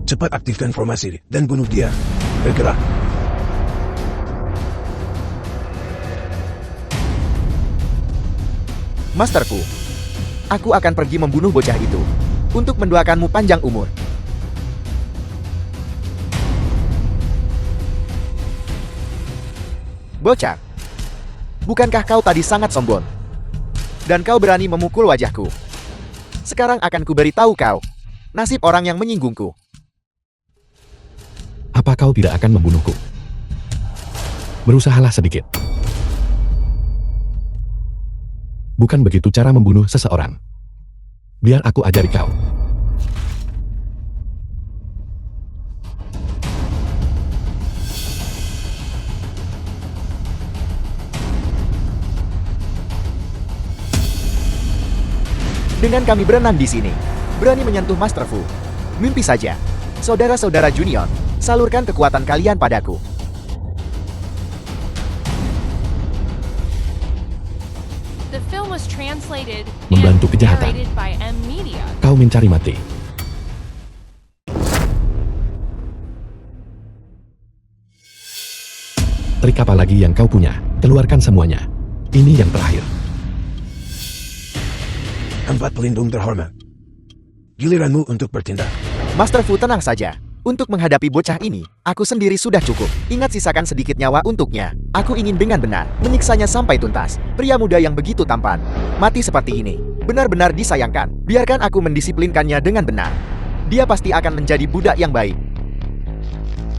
Cepat aktifkan formasi dan bunuh dia. Bergerak. Master Fu, aku akan pergi membunuh bocah itu untuk mendoakanmu panjang umur. Bocah, bukankah kau tadi sangat sombong? Dan kau berani memukul wajahku. Sekarang akan kuberitahu kau nasib orang yang menyinggungku. Apa kau tidak akan membunuhku? Berusahalah sedikit. Bukan begitu cara membunuh seseorang. Biar aku ajari kau. Dengan kami berenang di sini, berani menyentuh Master Fu. Mimpi saja. Saudara-saudara junior, salurkan kekuatan kalian padaku. The film was translated Membantu and kejahatan. narrated by M Media. Kau mencari mati. Trik apa lagi yang kau punya? Keluarkan semuanya. Ini yang terakhir. Empat pelindung terhormat. Giliranmu untuk bertindak. Master Fu, tenang saja. Untuk menghadapi bocah ini, aku sendiri sudah cukup. Ingat, sisakan sedikit nyawa untuknya. Aku ingin dengan benar menyiksanya sampai tuntas. Pria muda yang begitu tampan, mati seperti ini, benar-benar disayangkan. Biarkan aku mendisiplinkannya dengan benar. Dia pasti akan menjadi budak yang baik.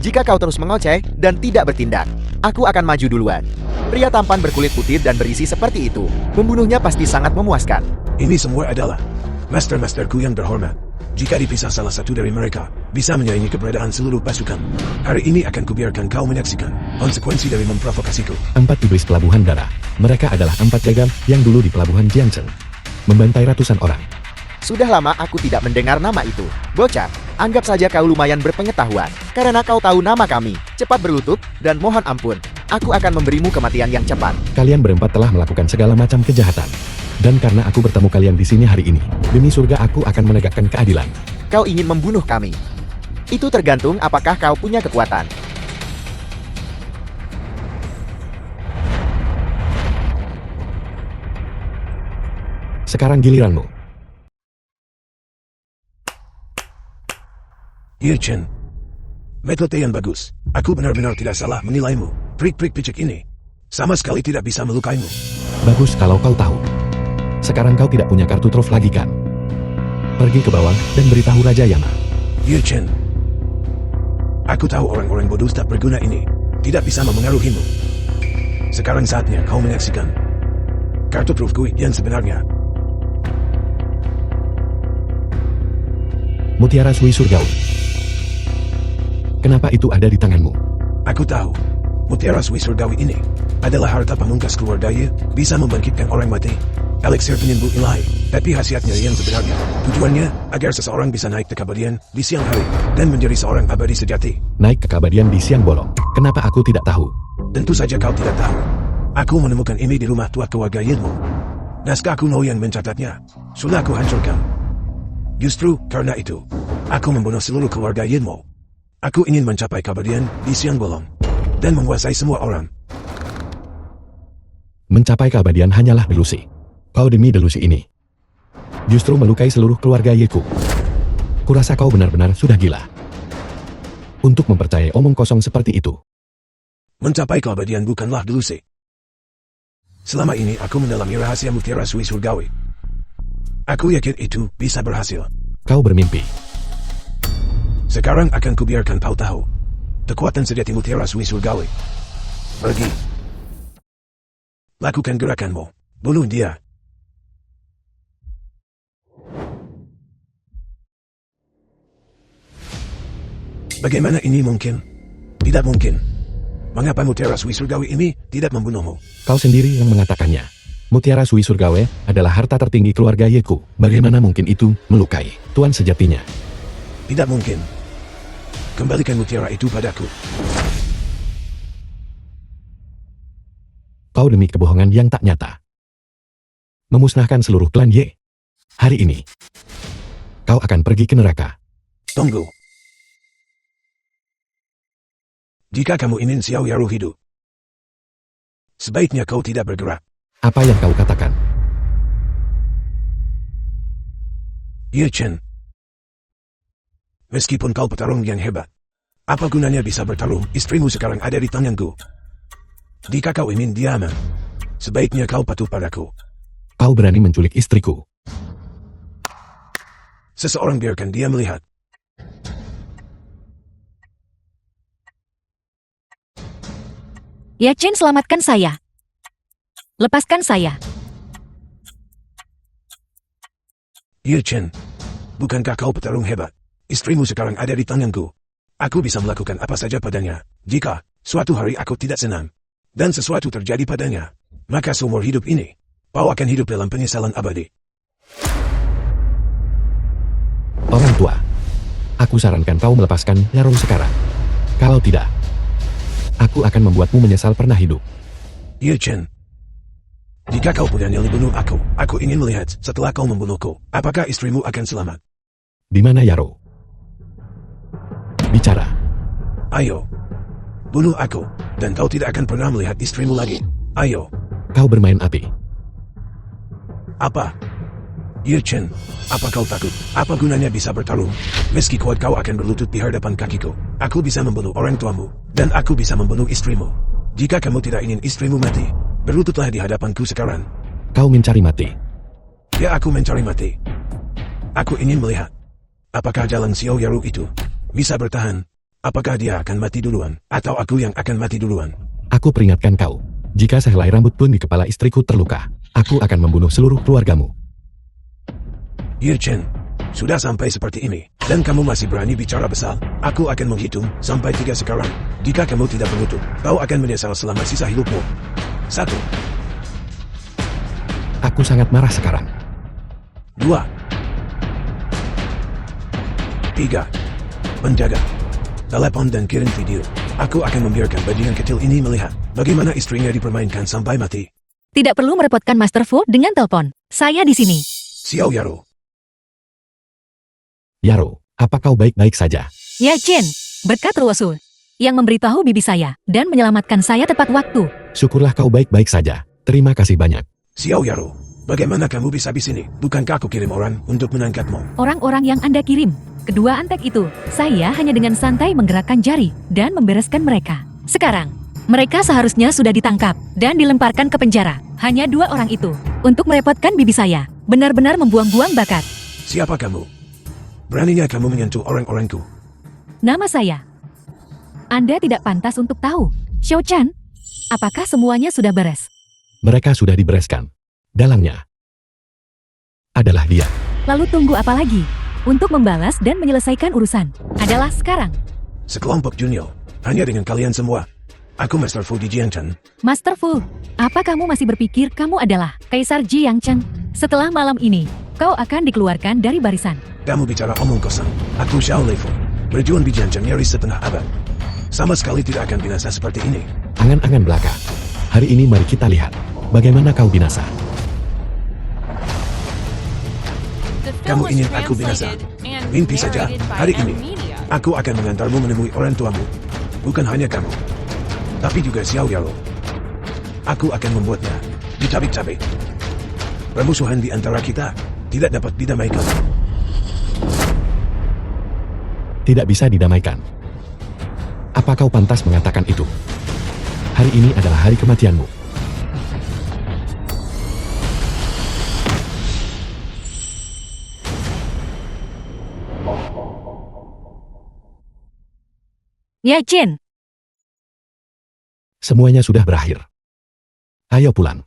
Jika kau terus mengoceh dan tidak bertindak, aku akan maju duluan. Pria tampan berkulit putih dan berisi seperti itu, membunuhnya pasti sangat memuaskan. Ini semua adalah master-masterku yang terhormat. Jika dipisah salah satu dari mereka, bisa menyaingi keberadaan seluruh pasukan. Hari ini akan kubiarkan kau menyaksikan konsekuensi dari memprovokasiku. 4 iblis pelabuhan darah. Mereka adalah 4 jagal yang dulu di pelabuhan Jiangcheng membantai ratusan orang. Sudah lama aku tidak mendengar nama itu. Bocah, anggap saja kau lumayan berpengetahuan. Karena kau tahu nama kami. Cepat berlutut dan mohon ampun. Aku akan memberimu kematian yang cepat. Kalian berempat telah melakukan segala macam kejahatan. Dan karena aku bertemu kalian di sini hari ini, demi surga aku akan menegakkan keadilan. Kau ingin membunuh kami. Itu tergantung apakah kau punya kekuatan. Sekarang giliranmu. Ye Chen, metode yang bagus. Aku benar-benar tidak salah menilaimu. Trik-trik picik ini sama sekali tidak bisa melukaimu. Bagus kalau kau tahu. Sekarang kau tidak punya kartu truf lagi kan? Pergi ke bawah dan beritahu Raja Yama. Ye Chen, aku tahu orang-orang bodoh tak berguna ini tidak bisa memengaruhimu. Sekarang saatnya kau menyaksikan kartu trufku yang sebenarnya. Mutiara Sui Surgawi. Kenapa itu ada di tanganmu? Aku tahu, Mutiara Sui Surgawi ini adalah harta pamungkas keluarga Ye, bisa membangkitkan orang mati. Elixir penyembuh ilahi, tapi khasiatnya yang sebenarnya, tujuannya agar seseorang bisa naik ke keabadian di siang hari dan menjadi seorang abadi sejati. Naik ke keabadian di siang bolong. Kenapa aku tidak tahu? Tentu saja kau tidak tahu. Aku menemukan ini di rumah tua keluarga Yilmu. Naskah kuno yang mencatatnya sudah aku hancurkan. Justru karena itu, aku membunuh seluruh keluarga Yilmu. Aku ingin mencapai keabadian di siang bolong. dan menguasai semua orang. Mencapai keabadian hanyalah delusi. Kau demi delusi ini justru melukai seluruh keluarga Yeku. Kurasa kau benar-benar sudah gila untuk mempercayai omong kosong seperti itu. Mencapai keabadian bukanlah delusi. Selama ini aku mendalami rahasia mutiara Sui Surgawi. Aku yakin itu bisa berhasil. Kau bermimpi. Sekarang akan kubiarkan kau tahu kekuatan sejati mutiara Sui Surgawi. Pergi. Lakukan gerakanmu. Bunuh dia. Bagaimana ini mungkin? Tidak mungkin. Mengapa mutiara Sui Surgawi ini tidak membunuhmu? Kau sendiri yang mengatakannya. Mutiara Sui Surgawi adalah harta tertinggi keluarga Yeku. Bagaimana mungkin itu melukai tuan sejatinya? Tidak mungkin. Kembalikan mutiara itu padaku. Kau demi kebohongan yang tak nyata memusnahkan seluruh klan Ye. Hari ini kau akan pergi ke neraka. Tunggu. Jika kamu ingin Xiao Yaru hidup, sebaiknya kau tidak bergerak. Apa yang kau katakan? Ye Chen, meskipun kau petarung yang hebat, apa gunanya bisa bertarung? Istrimu sekarang ada di tanganku. Jika kau ingin dia aman, sebaiknya kau patuh padaku. Kau berani menculik istriku. Seseorang biarkan dia melihat. Ya Chen, selamatkan saya. Lepaskan saya. Ye Chen, bukankah kau petarung hebat? Istrimu sekarang ada di tanganku. Aku bisa melakukan apa saja padanya. Jika suatu hari aku tidak senang, dan sesuatu terjadi padanya, maka seumur hidup ini, kau akan hidup dalam penyesalan abadi. Orang tua, aku sarankan kau melepaskan Yaro sekarang. Kalau tidak, aku akan membuatmu menyesal pernah hidup. Ye Chen, jika kau punya nyali bunuh aku ingin melihat setelah kau membunuhku, apakah istrimu akan selamat? Di mana Yaro? Bicara. Ayo, bunuh aku, dan kau tidak akan pernah melihat istrimu lagi. Ayo. Kau bermain api. Apa? Ye Chen, apa kau takut? Apa gunanya bisa bertarung? Meski kuat kau akan berlutut di hadapan kakiku. Aku bisa membunuh orang tuamu, dan aku bisa membunuh istrimu. Jika kamu tidak ingin istrimu mati, berlututlah di hadapanku sekarang. Kau mencari mati. Ya, aku mencari mati. Aku ingin melihat, apakah jalan Xiao Yaru itu bisa bertahan? Apakah dia akan mati duluan, atau aku yang akan mati duluan? Aku peringatkan kau, jika sehelai rambut pun di kepala istriku terluka, aku akan membunuh seluruh keluargamu. Ye Chen, sudah sampai seperti ini, dan kamu masih berani bicara besar? Aku akan menghitung sampai 3 sekarang. Jika kamu tidak berlutut, kau akan menyesal selama sisa hidupmu. 1. Aku sangat marah sekarang. 2. 3. Menjaga. Telepon dan kirim video. Aku akan membiarkan bajingan kecil ini melihat bagaimana istrinya dipermainkan sampai mati. Tidak perlu merepotkan Master Fu dengan telepon. Saya di sini. Xiao Yaru. Yaro, apa kau baik-baik saja? Ya Chen, berkat Ruosul yang memberitahu bibi saya dan menyelamatkan saya tepat waktu. Syukurlah kau baik-baik saja. Terima kasih banyak. Xiao Yaru, bagaimana kamu bisa di sini? Bukankah aku kirim orang untuk menangkapmu? Orang-orang yang Anda kirim, kedua antek itu, saya hanya dengan santai menggerakkan jari dan membereskan mereka. Sekarang, mereka seharusnya sudah ditangkap dan dilemparkan ke penjara. Hanya 2 orang itu, untuk merepotkan bibi saya, benar-benar membuang-buang bakat. Siapa kamu? Beraninya kamu menyentuh orang-orangku? Nama saya. Anda tidak pantas untuk tahu. Xiao Chan, apakah semuanya sudah beres? Mereka sudah dibereskan. Dalangnya adalah dia. Lalu tunggu apa lagi? Untuk membalas dan menyelesaikan urusan adalah sekarang. Sekelompok junior, hanya dengan kalian semua. Aku Master Fu di Jiangchen. Master Fu, apa kamu masih berpikir kamu adalah Kaisar Jiangchen? Setelah malam ini, kau akan dikeluarkan dari barisan. Kamu bicara omong kosong. Aku Xiao Leifu, berjuang di Jiangchen nyaris setengah abad. Sama sekali tidak akan binasa seperti ini. Angan-angan belaka. Hari ini mari kita lihat bagaimana kau binasa. The Kamu film was ingin aku binasa? translated and Mimpi saja. narrated by Hari M ini, Media. aku akan mengantarmu menemui orang tuamu. Bukan hanya kamu. tapi juga Xiao Yaro. Aku akan membuatnya dicabik-cabik. Permusuhan di antara kita tidak dapat didamaikan. Tidak bisa didamaikan. Apa kau pantas mengatakan itu? Hari ini adalah hari kematianmu. Ya Jin, Semuanya sudah berakhir. Ayo pulang.